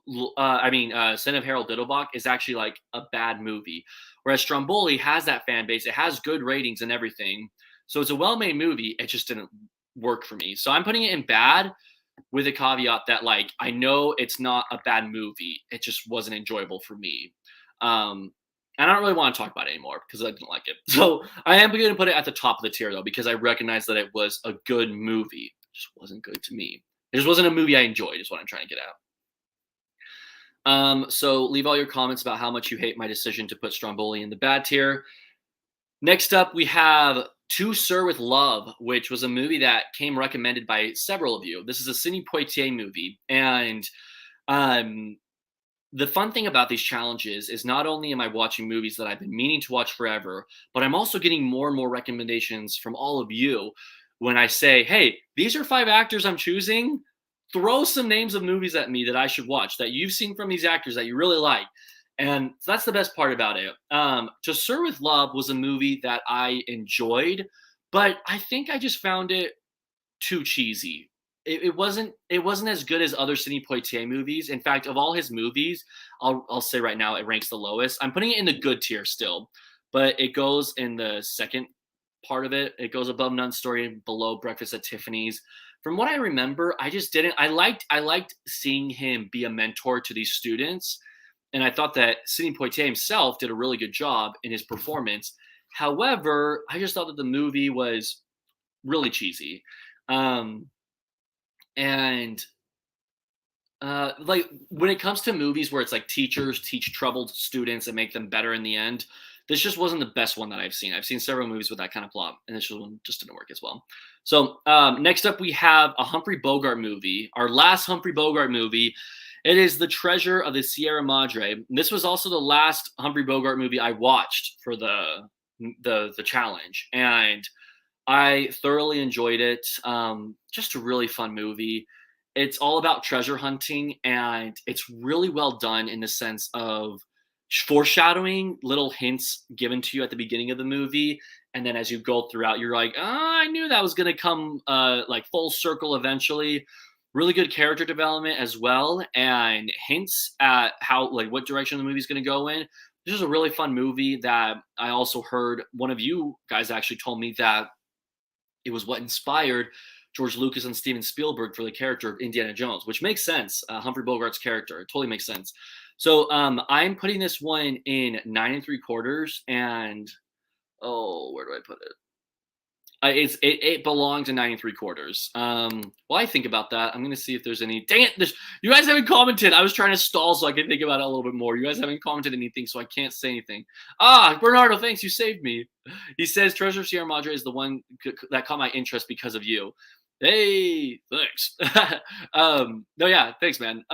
of Harold Dittelbach is actually like a bad movie, whereas Stromboli has that fan base. It has good ratings and everything, so it's a well-made movie. It just didn't work for me. So I'm putting it in bad with a caveat that like I know it's not a bad movie. It just wasn't enjoyable for me. And I don't really want to talk about it anymore because I didn't like it. So I am going to put it at the top of the tier though because I recognize that it was a good movie. It just wasn't good to me. It just wasn't a movie I enjoyed. Is what I'm trying to get at. So leave all your comments about how much you hate my decision to put Stromboli in the bad tier. Next up, we have To Sir with Love, which was a movie that came recommended by several of you. This is a Sidney Poitier movie, and the fun thing about these challenges is not only am I watching movies that I've been meaning to watch forever, but I'm also getting more and more recommendations from all of you when I say, hey, these are 5 actors I'm choosing. Throw some names of movies at me that I should watch that you've seen from these actors that you really like. And so that's the best part about it. To Sir with Love was a movie that I enjoyed, but I think I just found it too cheesy. It wasn't as good as other Sidney Poitier movies. In fact, of all his movies, I'll say right now it ranks the lowest. I'm putting it in the good tier still, but it goes in the second part of it. It goes above Nun's Story and below Breakfast at Tiffany's. From what I remember, I just didn't. I liked seeing him be a mentor to these students, and I thought that Sidney Poitier himself did a really good job in his performance. However, I just thought that the movie was really cheesy. Um, and like when it comes to movies where it's like teachers teach troubled students and make them better in the end, this just wasn't the best one that I've seen. I've seen several movies with that kind of plot, and this one just didn't work as well. So next up, we have a Humphrey Bogart movie, our last Humphrey Bogart movie. It is The Treasure of the Sierra Madre. This was also the last Humphrey Bogart movie I watched for the challenge, and I thoroughly enjoyed it. Just a really fun movie. It's all about treasure hunting, and it's really well done in the sense of foreshadowing little hints given to you at the beginning of the movie. And then as you go throughout, you're like, oh, I knew that was going to come like full circle eventually. Really good character development as well, and hints at how, like, what direction the movie's going to go in. This is a really fun movie that I also heard one of you guys actually told me that it was what inspired George Lucas and Steven Spielberg for the character of Indiana Jones, which makes sense. Humphrey Bogart's character, it totally makes sense. So I'm putting this one in 9 3/4, and oh, where do I put it? It belongs in 9 3/4. While I think about that, I'm gonna see if there's any. Dang it! You guys haven't commented. I was trying to stall so I could think about it a little bit more. You guys haven't commented anything, so I can't say anything. Bernardo, thanks. You saved me. He says Treasure of Sierra Madre is the one that caught my interest because of you. Hey, thanks. No, yeah, thanks, man.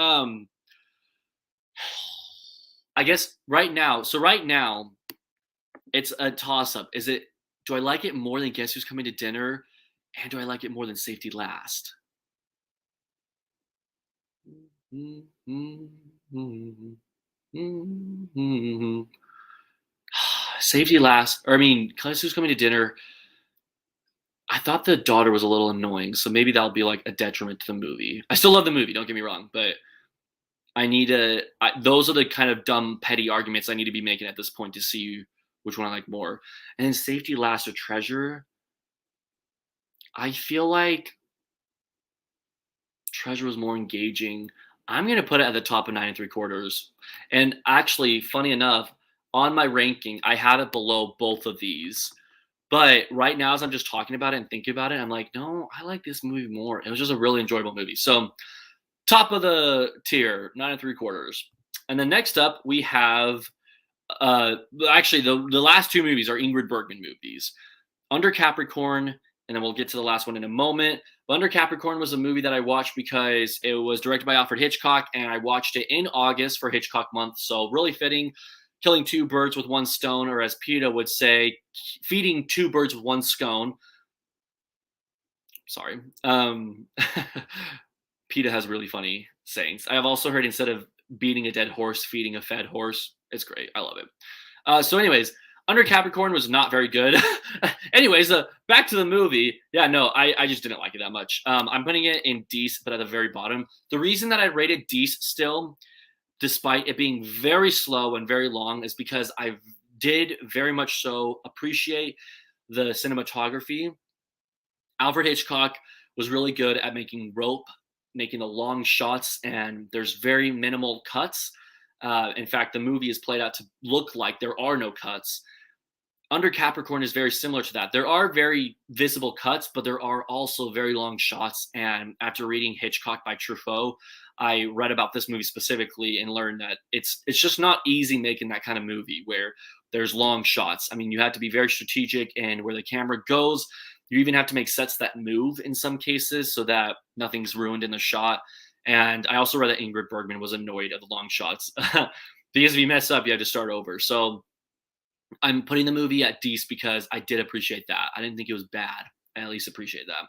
I guess right now. So right now, it's a toss up. Do I like it more than Guess Who's Coming to Dinner? And do I like it more than Safety Last? Safety Last, or I mean, Guess Who's Coming to Dinner. I thought the daughter was a little annoying, so maybe that'll be like a detriment to the movie. I still love the movie, don't get me wrong, but I need to. Those are the kind of dumb, petty arguments I need to be making at this point to see which one I like more. And then Safety Last or Treasure. I feel like Treasure was more engaging. I'm gonna put it at the top of 9 3/4. And actually, funny enough, on my ranking, I had it below both of these. But right now, as I'm just talking about it and thinking about it, I'm like, no, I like this movie more. It was just a really enjoyable movie. So top of the tier, 9 3/4. And then next up, we have actually the last two movies are Ingrid Bergman movies. Under Capricorn, and then we'll get to the last one in a moment. But Under Capricorn was a movie that I watched because it was directed by Alfred Hitchcock, and I watched it in August for Hitchcock month. So really fitting, killing two birds with one stone, or as PETA would say, feeding two birds with one scone. Sorry. PETA has really funny sayings. I have also heard instead of beating a dead horse, feeding a fed horse. It's great. I love it. So anyways, Under Capricorn was not very good. Anyways, back to the movie. Yeah, no, I just didn't like it that much. I'm putting it in Dece, but at the very bottom. The reason that I rated Dece still, despite it being very slow and very long, is because I did very much so appreciate the cinematography. Alfred Hitchcock was really good at making rope, making the long shots, and there's very minimal cuts. In fact, the movie is played out to look like there are no cuts. Under Capricorn is very similar to that. There are very visible cuts, but there are also very long shots. And after reading Hitchcock by Truffaut, I read about this movie specifically and learned that it's just not easy making that kind of movie where there's long shots. I mean, you have to be very strategic in where the camera goes. You even have to make sets that move in some cases so that nothing's ruined in the shot. And I also read that Ingrid Bergman was annoyed at the long shots because if you mess up, you have to start over. So I'm putting the movie at Dece because I did appreciate that. I didn't think it was bad. I at least appreciate that.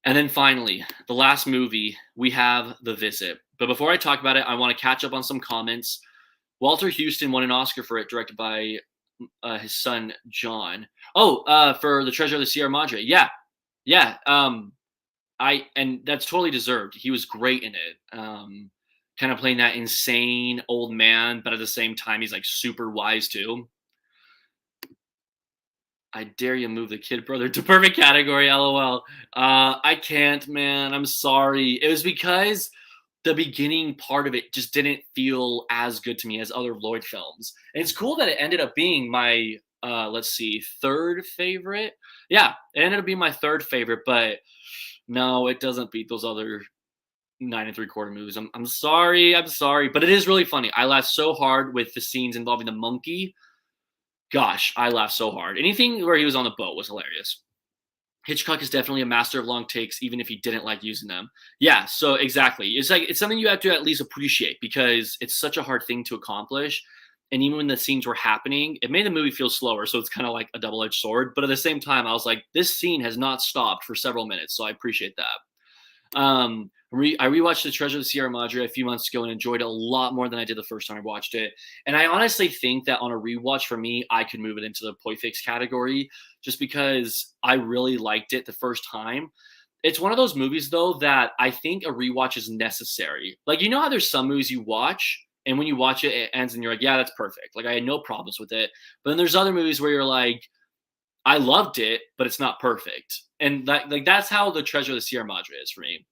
And then finally, the last movie, we have The Visit. But before I talk about it, I want to catch up on some comments. Walter Houston won an Oscar for it, directed by his son, John. Oh, for The Treasure of the Sierra Madre. Yeah. Yeah. And that's totally deserved. He was great in it. Kind of playing that insane old man, but at the same time, he's like super wise too. I dare you move the kid brother to perfect category, lol. I can't, man. I'm sorry. It was because the beginning part of it just didn't feel as good to me as other Lloyd films. And it's cool that it ended up being my, let's see, third favorite. Yeah, it ended up being my third favorite, but no, it doesn't beat those other 9 3/4 movies. I'm sorry. I'm sorry. But it is really funny. I laughed so hard with the scenes involving the monkey. Gosh, I laughed so hard. Anything where he was on the boat was hilarious. Hitchcock is definitely a master of long takes, even if he didn't like using them. Yeah, so exactly. It's like it's something you have to at least appreciate because it's such a hard thing to accomplish. And even when the scenes were happening, it made the movie feel slower. So it's kind of like a double-edged sword. But at the same time, I was like, this scene has not stopped for several minutes. So I appreciate that. I rewatched The Treasure of the Sierra Madre a few months ago and enjoyed it a lot more than I did the first time I watched it. And I honestly think that on a rewatch for me, I could move it into the Poifix category just because I really liked it the first time. It's one of those movies though that I think a rewatch is necessary. Like, you know how there's some movies you watch and when you watch it, it ends and you're like, yeah, that's perfect. Like I had no problems with it. But then there's other movies where you're like, I loved it, but it's not perfect. And that's how The Treasure of the Sierra Madre is for me.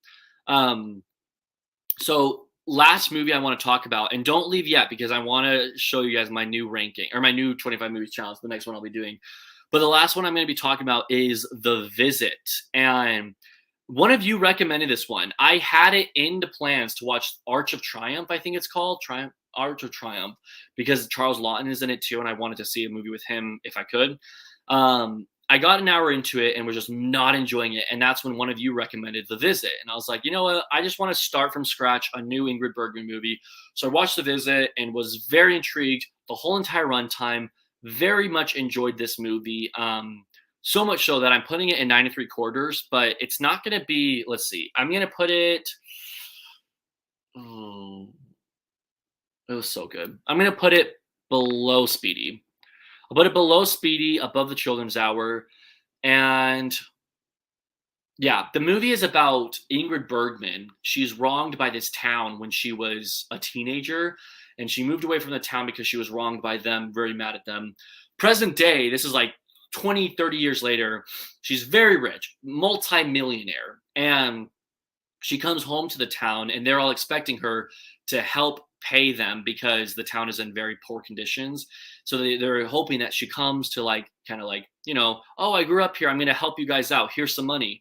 So last movie I want to talk about, and don't leave yet because I want to show you guys my new ranking or my new 25 movies challenge, the next one I'll be doing. But the last one I'm going to be talking about is The Visit. And one of you recommended this one. I had it in the plans to watch Arch of Triumph, I think it's called. Arch of Triumph, because Charles Lawton is in it too, and I wanted to see a movie with him if I could. I got an hour into it and was just not enjoying it. And that's when one of you recommended The Visit. And I was like, you know what? I just want to start from scratch a new Ingrid Bergman movie. So I watched The Visit and was very intrigued the whole entire runtime. Very much enjoyed this movie. So much so that I'm putting it in 9 3/4, but it's not going to be, let's see. I'm going to put it, it was so good. I'm going to put it below Speedy. but below Speedy, above the Children's Hour, and yeah, the movie is about Ingrid Bergman. She's wronged by this town when she was a teenager, and she moved away from the town because she was wronged by them, very mad at them. Present day, this is like 20, 30 years later, she's very rich, multi-millionaire, and she comes home to the town, and they're all expecting her to help pay them because the town is in very poor conditions. So they're hoping that she comes to like kind of like, oh, I grew up here, I'm going to help you guys out, here's some money.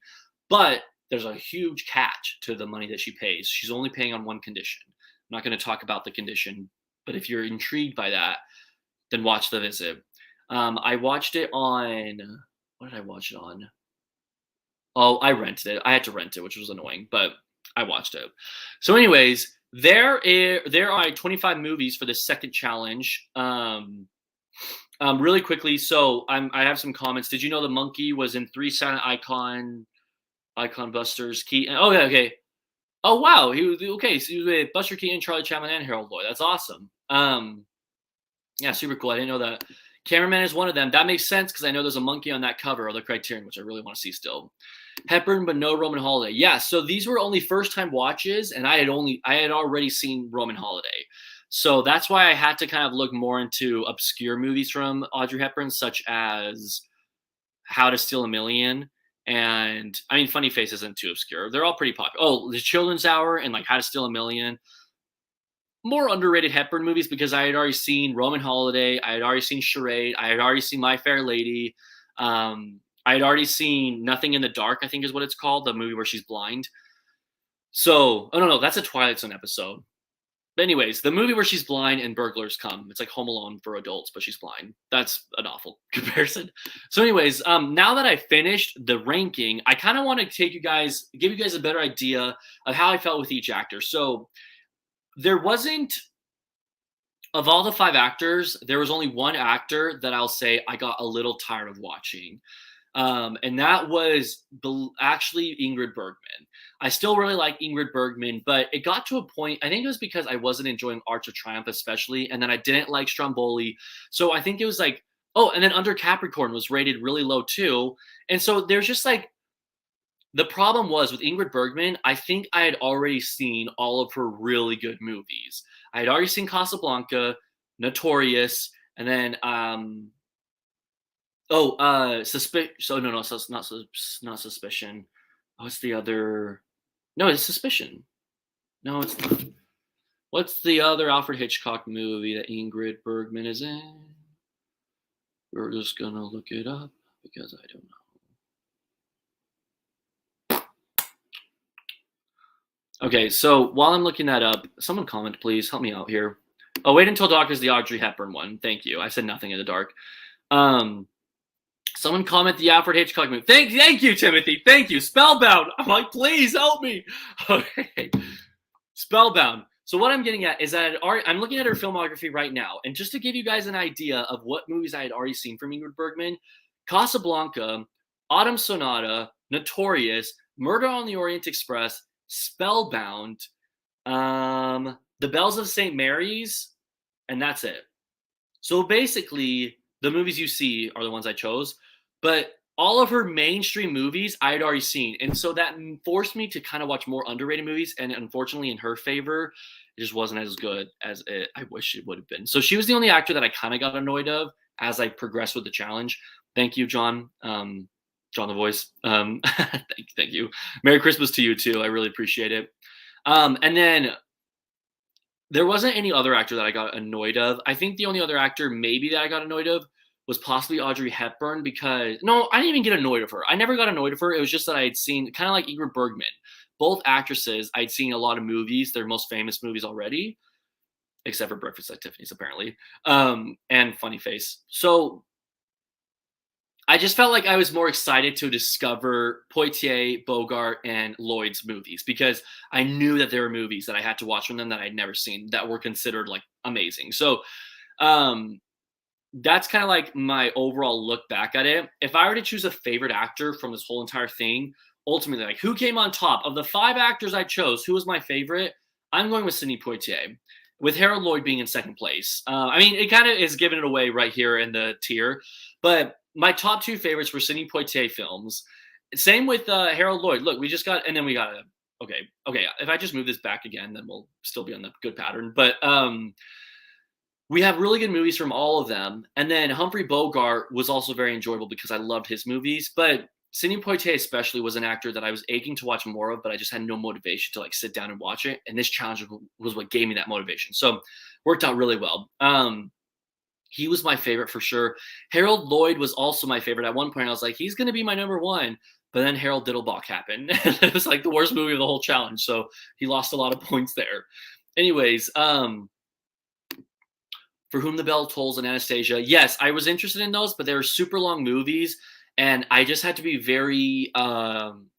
But there's a huge catch to the money that she pays. She's only paying on one condition. I'm not going to talk about the condition, but if you're intrigued by that, then watch The Visit. I watched it on, what did I watch it on? Oh, I rented it. I had to rent it, which was annoying, but I watched it. So anyways, there are 25 movies for the second challenge. Really quickly, so I have some comments. Did you know the monkey was in 3 Silent Icon Busters Keaton? Oh yeah, okay. Oh wow, he was okay. So he was with Buster Keaton, Charlie Chaplin, and Harold Lloyd. That's awesome. Yeah, super cool. I didn't know that. Cameraman is one of them. That makes sense because I know there's a monkey on that cover of the Criterion, which I really want to see still. Hepburn, but no Roman Holiday. Yeah, so these were only first time watches, and I had already seen Roman Holiday. So that's why I had to kind of look more into obscure movies from Audrey Hepburn, such as How to Steal a Million. And I mean, Funny Face isn't too obscure. They're all pretty popular. Oh, The Children's Hour and like How to Steal a Million. More underrated Hepburn movies because I had already seen Roman Holiday. I had already seen Charade. I had already seen My Fair Lady. I had already seen Nothing in the Dark, I think is what it's called, the movie where she's blind. So, oh no, that's a Twilight Zone episode. But anyways, the movie where she's blind and burglars come. It's like Home Alone for adults, but she's blind. That's an awful comparison. So anyways, now that I finished the ranking, I kind of want to give you guys a better idea of how I felt with each actor. So there wasn't, of all the 5 actors, there was only one actor that I'll say I got a little tired of watching. And that was actually Ingrid Bergman. I still really like Ingrid Bergman, but it got to a point, I think it was because I wasn't enjoying Arch of Triumph especially, and then I didn't like Stromboli. So I think it was like, oh, and then Under Capricorn was rated really low too. And so there's just like, the problem was with Ingrid Bergman, I think I had already seen all of her really good movies. I had already seen Casablanca, Notorious, and then Suspicion. So no, so it's not Suspicion. What's the other? No, it's Suspicion. No, it's not. What's the other Alfred Hitchcock movie that Ingrid Bergman is in? We're just gonna look it up because I don't know. Okay, so while I'm looking that up, someone comment, please. Help me out here. Oh, Wait Until Dark is the Audrey Hepburn one. Thank you. I said Nothing in the Dark. Someone comment the Alfred Hitchcock movie. Thank you, Timothy. Thank you. Spellbound. I'm like, please help me. Okay. Spellbound. So what I'm getting at is that I'm looking at her filmography right now, and just to give you guys an idea of what movies I had already seen from Ingrid Bergman, Casablanca, Autumn Sonata, Notorious, Murder on the Orient Express, Spellbound, The Bells of St. Mary's, and that's it. So basically, the movies you see are the ones I chose, but all of her mainstream movies I had already seen. And so that forced me to kind of watch more underrated movies. And unfortunately, in her favor, it just wasn't as good as I wish it would have been. So she was the only actor that I kind of got annoyed of as I progressed with the challenge. Thank you, John. John the Voice. Thank you. Merry Christmas to you, too. I really appreciate it. And then there wasn't any other actor that I got annoyed of. I think the only other actor maybe that I got annoyed of was possibly Audrey Hepburn because, no, I didn't even get annoyed of her. I never got annoyed of her. It was just that I had seen, kind of like Ingrid Bergman, both actresses, I'd seen a lot of movies, their most famous movies already, except for Breakfast at Tiffany's, apparently, and Funny Face. So I just felt like I was more excited to discover Poitier, Bogart, and Lloyd's movies because I knew that there were movies that I had to watch from them that I'd never seen that were considered like amazing. So that's kind of like my overall look back at it. If I were to choose a favorite actor from this whole entire thing, ultimately, like who came on top of the 5 actors I chose, who was my favorite? I'm going with Sidney Poitier. with Harold Lloyd being in second place. I mean, it kind of is giving it away right here in the tier. But my top two favorites were Sidney Poitier films. Same with Harold Lloyd. Look, we just got, and then we got a, okay. If I just move this back again, then we'll still be on the good pattern. But we have really good movies from all of them. And then Humphrey Bogart was also very enjoyable because I loved his movies. But Sidney Poitier especially was an actor that I was aching to watch more of, but I just had no motivation to like sit down and watch it. And this challenge was what gave me that motivation. So worked out really well. He was my favorite for sure. Harold Lloyd was also my favorite. At one point I was like, he's going to be my number one. But then Harold Dittelbach happened. It was like the worst movie of the whole challenge. So he lost a lot of points there. Anyways, For Whom the Bell Tolls and Anastasia. Yes, I was interested in those, but they were super long movies. And I just had to be very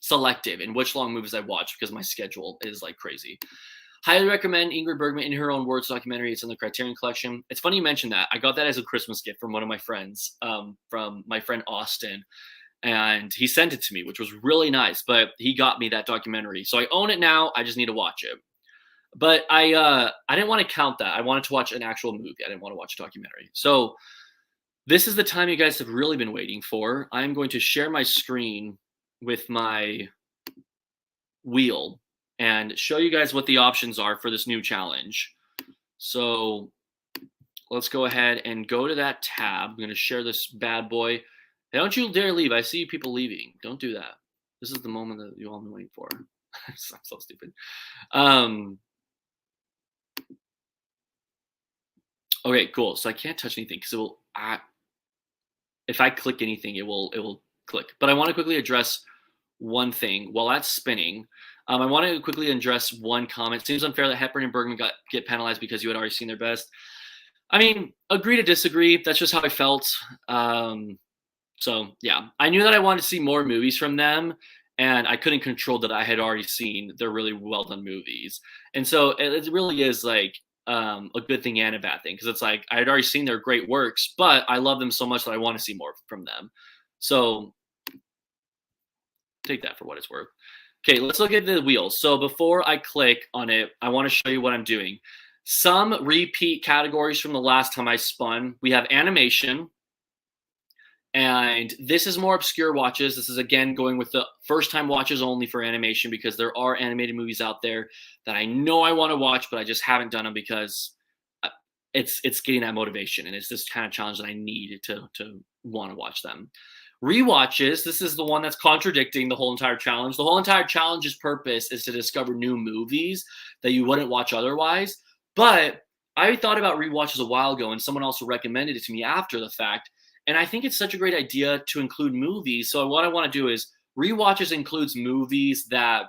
selective in which long movies I watch because my schedule is like crazy. Highly recommend Ingrid Bergman in Her Own Words documentary. It's in the Criterion Collection. It's funny you mentioned that. I got that as a Christmas gift from one of my friends, from my friend Austin. And he sent it to me, which was really nice. But he got me that documentary. So I own it now. I just need to watch it. But I didn't want to count that. I wanted to watch an actual movie. I didn't want to watch a documentary. So this is the time you guys have really been waiting for. I'm going to share my screen with my wheel and show you guys what the options are for this new challenge. So let's go ahead and go to that tab. I'm going to share this bad boy. Hey, don't you dare leave. I see people leaving. Don't do that. This is the moment that you all been waiting for. I'm so stupid. Okay, cool. So I can't touch anything because it will. If I click anything, it will click. But I want to quickly address one thing while that's spinning. I want to quickly address one comment. It seems unfair that Hepburn and Bergman get penalized because you had already seen their best. I mean, agree to disagree. That's just how I felt. So yeah, I knew that I wanted to see more movies from them, and I couldn't control that I had already seen their really well done movies. And so it really is like a good thing and a bad thing because it's like I had already seen their great works, but I love them so much that I want to see more from them. So take that for what it's worth. Okay, let's look at the wheels. So before I click on it, I want to show you what I'm doing. Some repeat categories from the last time I spun. We have animation. And this is more obscure watches. This is, again, going with the first-time watches only for animation because there are animated movies out there that I know I want to watch, but I just haven't done them because it's getting that motivation. And it's this kind of challenge that I need to want to watch them. Rewatches, this is the one that's contradicting the whole entire challenge. The whole entire challenge's purpose is to discover new movies that you wouldn't watch otherwise. But I thought about rewatches a while ago, and someone also recommended it to me after the fact. And I think it's such a great idea to include movies. So what I want to do is rewatches includes movies that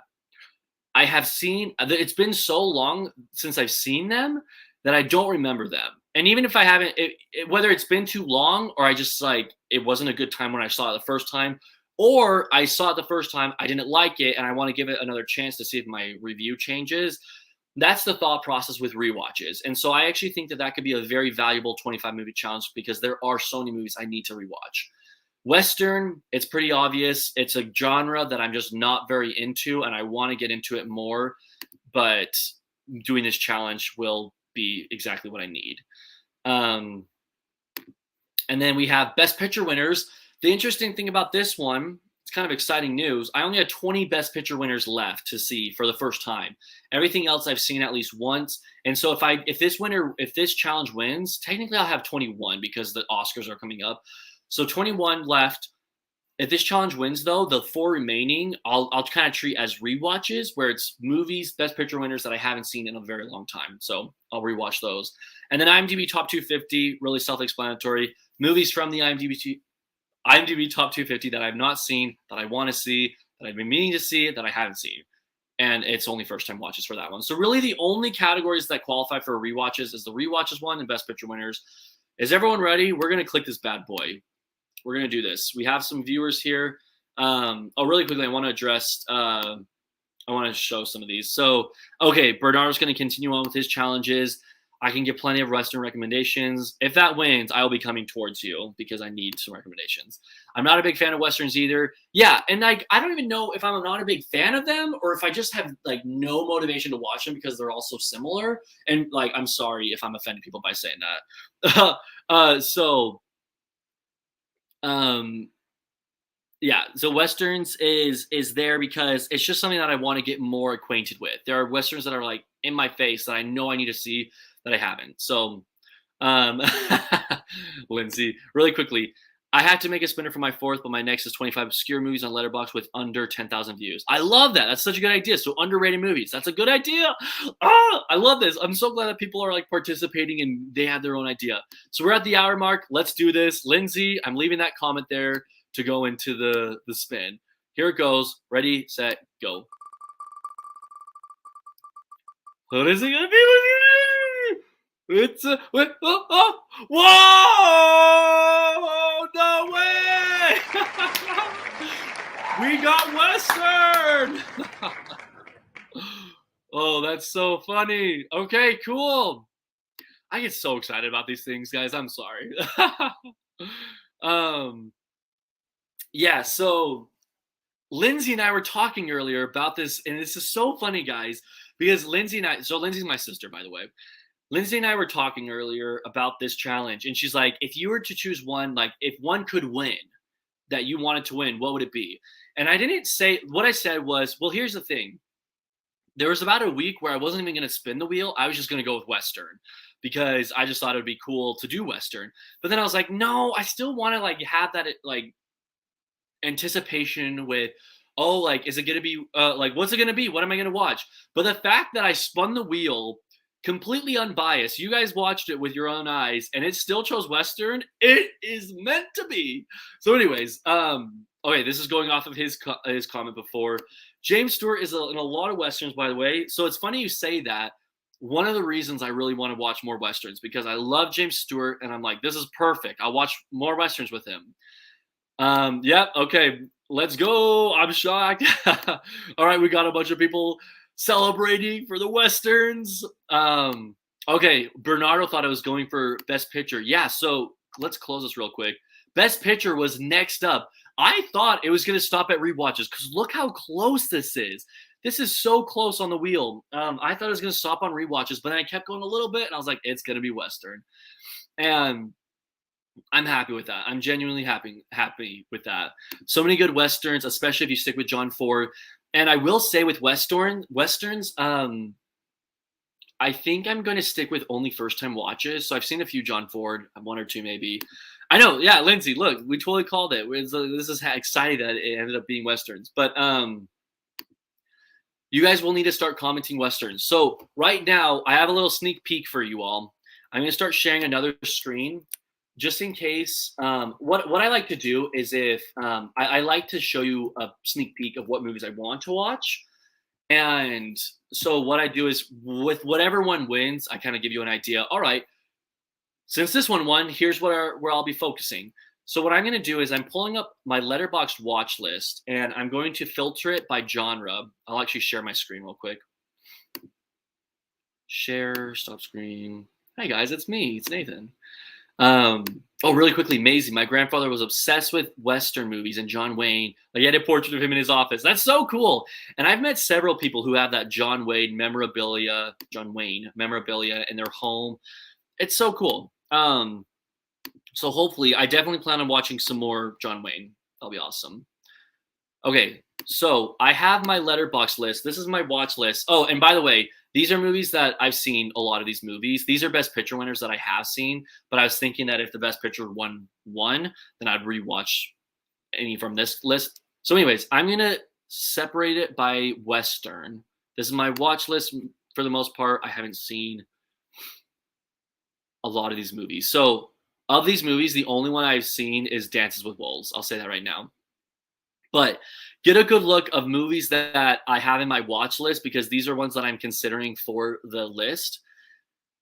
I have seen. It's been so long since I've seen them that I don't remember them. And even if I haven't, whether it's been too long or I just like, it wasn't a good time when I saw it the first time, or I saw it the first time, I didn't like it, and I want to give it another chance to see if my review changes. That's the thought process with rewatches. And so I actually think that that could be a very valuable 25 movie challenge because there are so many movies I need to rewatch. Western, it's pretty obvious. It's a genre that I'm just not very into, and I want to get into it more. But doing this challenge will be exactly what I need. And then we have Best Picture winners. The interesting thing about this one, it's kind of exciting news. I only had 20 Best Picture winners left to see for the first time. Everything else I've seen at least once. And so if this challenge wins, technically I'll have 21 because the Oscars are coming up. So 21 left. If this challenge wins, though, the 4 remaining, I'll kind of treat as rewatches, where it's movies, Best Picture winners that I haven't seen in a very long time. So I'll rewatch those. And then IMDb Top 250, really self-explanatory. Movies from the IMDb Top 250 that I've not seen, that I want to see, that I've been meaning to see, that I haven't seen. And it's only first-time watches for that one. So really the only categories that qualify for rewatches is the rewatches one and Best Picture winners. Is everyone ready? We're going to click this bad boy. We're going to do this. We have some viewers here. Really quickly, I want to address, I want to show some of these. So, okay, Bernardo's going to continue on with his challenges. I can get plenty of Western recommendations. If that wins, I will be coming towards you because I need some recommendations. I'm not a big fan of Westerns either. Yeah, and like I don't even know if I'm not a big fan of them or if I just have like no motivation to watch them because they're all so similar. And like, I'm sorry if I'm offending people by saying that. Um, yeah, so Westerns is there because it's just something that I want to get more acquainted with. There are Westerns that are like in my face that I know I need to see that I haven't. So, um, Lindsay, really quickly, I had to make a spinner for my fourth, but my next is 25 obscure movies on Letterboxd with under 10,000 views. I love that. That's such a good idea. So underrated movies. That's a good idea. I love this. I'm so glad that people are like participating and they have their own idea. So we're at the hour mark. Let's do this. Lindsay, I'm leaving that comment there to go into the spin. Here it goes. Ready, set, go. What is it gonna be? It's a whoa! No way! We got Western. Oh, that's so funny. Okay, cool. I get so excited about these things, guys. I'm sorry. Yeah, so Lindsay and I were talking earlier about this, and this is so funny, guys, because Lindsay's my sister, by the way. Lindsay and I were talking earlier about this challenge, and she's like, if you were to choose one, like if one could win that you wanted to win, what would it be? And I didn't say, what I said was, well, here's the thing. There was about a week where I wasn't even going to spin the wheel. I was just going to go with Western because I just thought it would be cool to do Western. But then I was like, no, I still want to like have that like anticipation with, oh, like, is it going to be like, what's it going to be? What am I going to watch? But the fact that I spun the wheel completely unbiased, you guys watched it with your own eyes, and it still chose Western. It is meant to be. So anyways, okay, this is going off of his comment before. James Stewart is in a lot of Westerns, by the way. So it's funny you say that. One of the reasons I really want to watch more Westerns because I love James Stewart, and I'm like, this is perfect. I'll watch more Westerns with him. Yeah, okay, let's go. I'm shocked. All right, we got a bunch of people celebrating for the Westerns. Okay, Bernardo thought I was going for Best Picture. Yeah, so let's close this real quick. Best Picture was next up. I thought it was going to stop at rewatches because look how close this is. This is so close on the wheel. I thought it was going to stop on rewatches, but then I kept going a little bit, and I was like, it's going to be Western. And I'm happy with that. I'm genuinely happy with that. So many good Westerns, especially if you stick with John Ford. And I will say with Westerns, I think I'm going to stick with only first-time watches. So I've seen a few John Ford, one or two maybe. I know, yeah, Lindsay, look, we totally called it. This is exciting that it ended up being Westerns. But you guys will need to start commenting Westerns. So right now, I have a little sneak peek for you all. I'm going to start sharing another screen just in case. What I like to do is if I like to show you a sneak peek of what movies I want to watch. And so what I do is with whatever one wins, I kind of give you an idea. All right, since this one won, here's where I'll be focusing. So what I'm going to do is I'm pulling up my Letterboxd watch list, and I'm going to filter it by genre. I'll actually share my screen real quick. Share, stop screen. Hi guys, it's me. It's Nathan. Really quickly, Maisie. My grandfather was obsessed with Western movies and John Wayne. Like, he had a portrait of him in his office. That's so cool. And I've met several people who have that John Wayne memorabilia in their home. It's so cool. So hopefully, I definitely plan on watching some more John Wayne. That'll be awesome. Okay, so I have my Letterboxd list. This is my watch list. Oh, and by the way, these are movies that I've seen a lot of these movies. These are Best Picture winners that I have seen, but I was thinking that if the Best Picture won, then I'd rewatch any from this list. So anyways, I'm going to separate it by Western. This is my watch list for the most part. I haven't seen a lot of these movies. So of these movies, the only one I've seen is Dances with Wolves. I'll say that right now. But get a good look of movies that I have in my watch list because these are ones that I'm considering for the list.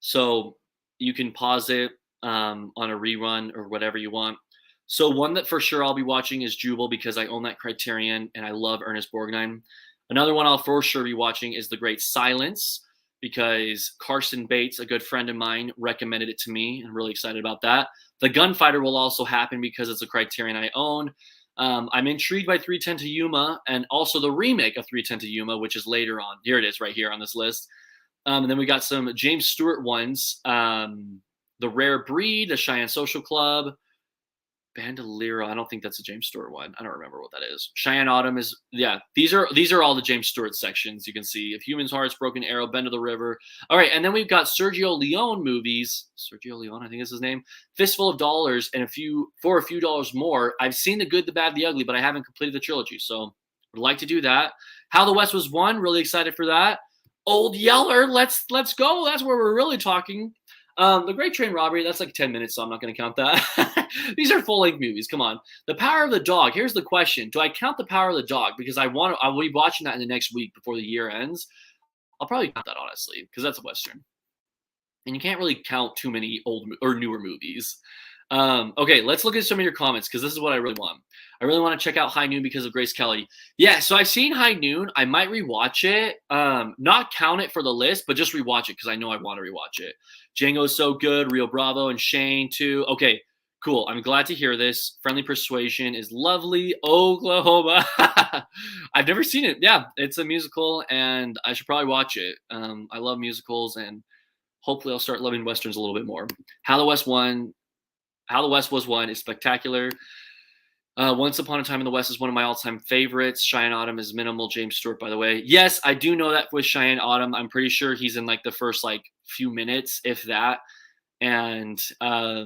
So you can pause it on a rerun or whatever you want. So one that for sure I'll be watching is Jubal because I own that Criterion and I love Ernest Borgnine. Another one I'll for sure be watching is The Great Silence. because Carson Bates, a good friend of mine, recommended it to me. I'm really excited about that. The Gunfighter will also happen because it's a Criterion I own. I'm intrigued by 310 to Yuma and also the remake of 310 to Yuma, which is later on. Here it is right here on this list. And then we got some James Stewart ones. The Rare Breed, the Cheyenne Social Club, Bandolero. I don't think that's a James Stewart one. I don't remember what that is. Cheyenne Autumn is, yeah. These are all the James Stewart sections. You can see If Humans' Hearts, Broken Arrow, Bend of the River. All right, and then we've got Sergio Leone movies. Sergio Leone, I think is his name. Fistful of Dollars, and for a few dollars more. I've seen The Good, the Bad, the Ugly, but I haven't completed the trilogy, so would like to do that. How the West Was Won. Really excited for that. Old Yeller. Let's go. That's where we're really talking. The Great Train Robbery, that's like 10 minutes, so I'm not going to count that. These are full-length movies. Come on. The Power of the Dog. Here's the question. Do I count The Power of the Dog? Because I will be watching that in the next week before the year ends. I'll probably count that, honestly, because that's a Western. And you can't really count too many old or newer movies. Okay, let's look at some of your comments, because this is what I really want. I really want to check out High Noon because of Grace Kelly. Yeah, so I've seen High Noon. I might rewatch it. Not count it for the list, but just rewatch it because I know I want to rewatch it. Django's so good. Rio Bravo and Shane, too. Okay, cool. I'm glad to hear this. Friendly Persuasion is lovely. Oklahoma. I've never seen it. Yeah, it's a musical, and I should probably watch it. I love musicals, and hopefully I'll start loving Westerns a little bit more. How the West Was Won is spectacular. Once Upon a Time in the West is one of my all-time favorites. Cheyenne Autumn is minimal. James Stewart, by the way. Yes, I do know that with Cheyenne Autumn. I'm pretty sure he's in like the first like few minutes, if that. And I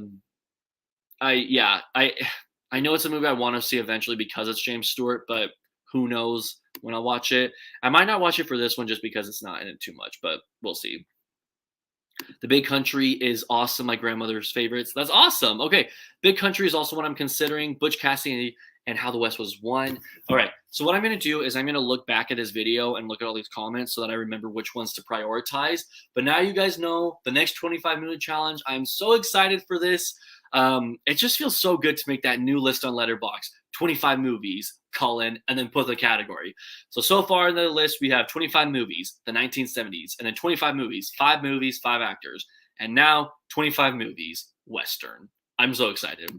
know it's a movie I want to see eventually because it's James Stewart, but who knows when I'll watch it. I might not watch it for this one just because it's not in it too much, but we'll see. The Big Country is awesome. My grandmother's favorites. That's awesome. Okay. Big Country is also what I'm considering. Butch Cassidy and How the West Was Won. All right. So what I'm going to do is I'm going to look back at this video and look at all these comments so that I remember which ones to prioritize. But now you guys know the next 25-minute challenge. I'm so excited for this. It just feels so good to make that new list on Letterboxd. 25 movies, and then put the category. So far in the list, we have 25 movies, the 1970s, and then 25 movies, 5 actors, and now 25 movies, Western. I'm so excited.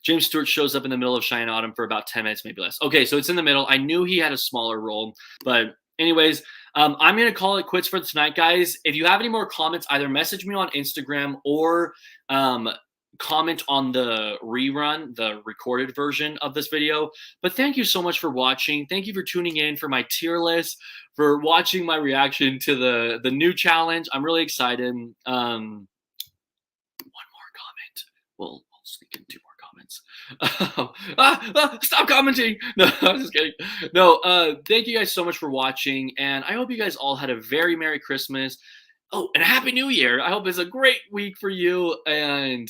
James Stewart shows up in the middle of Cheyenne Autumn for about 10 minutes, maybe less. Okay, so it's in the middle. I knew he had a smaller role, but anyways, I'm going to call it quits for tonight, guys. If you have any more comments, either message me on Instagram or comment on the rerun, the recorded version of this video. But thank you so much for watching. Thank you for tuning in for my tier list, for watching my reaction to the new challenge. I'm really excited. One more comment. We'll sneak in 2 more comments. Stop commenting. No, I'm just kidding. No, thank you guys so much for watching, and I hope you guys all had a very Merry Christmas. Oh, and a Happy New Year. I hope it's a great week for you. And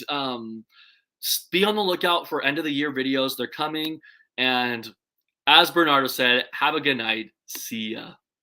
be on the lookout for end of the year videos. They're coming. And as Bernardo said, have a good night. See ya.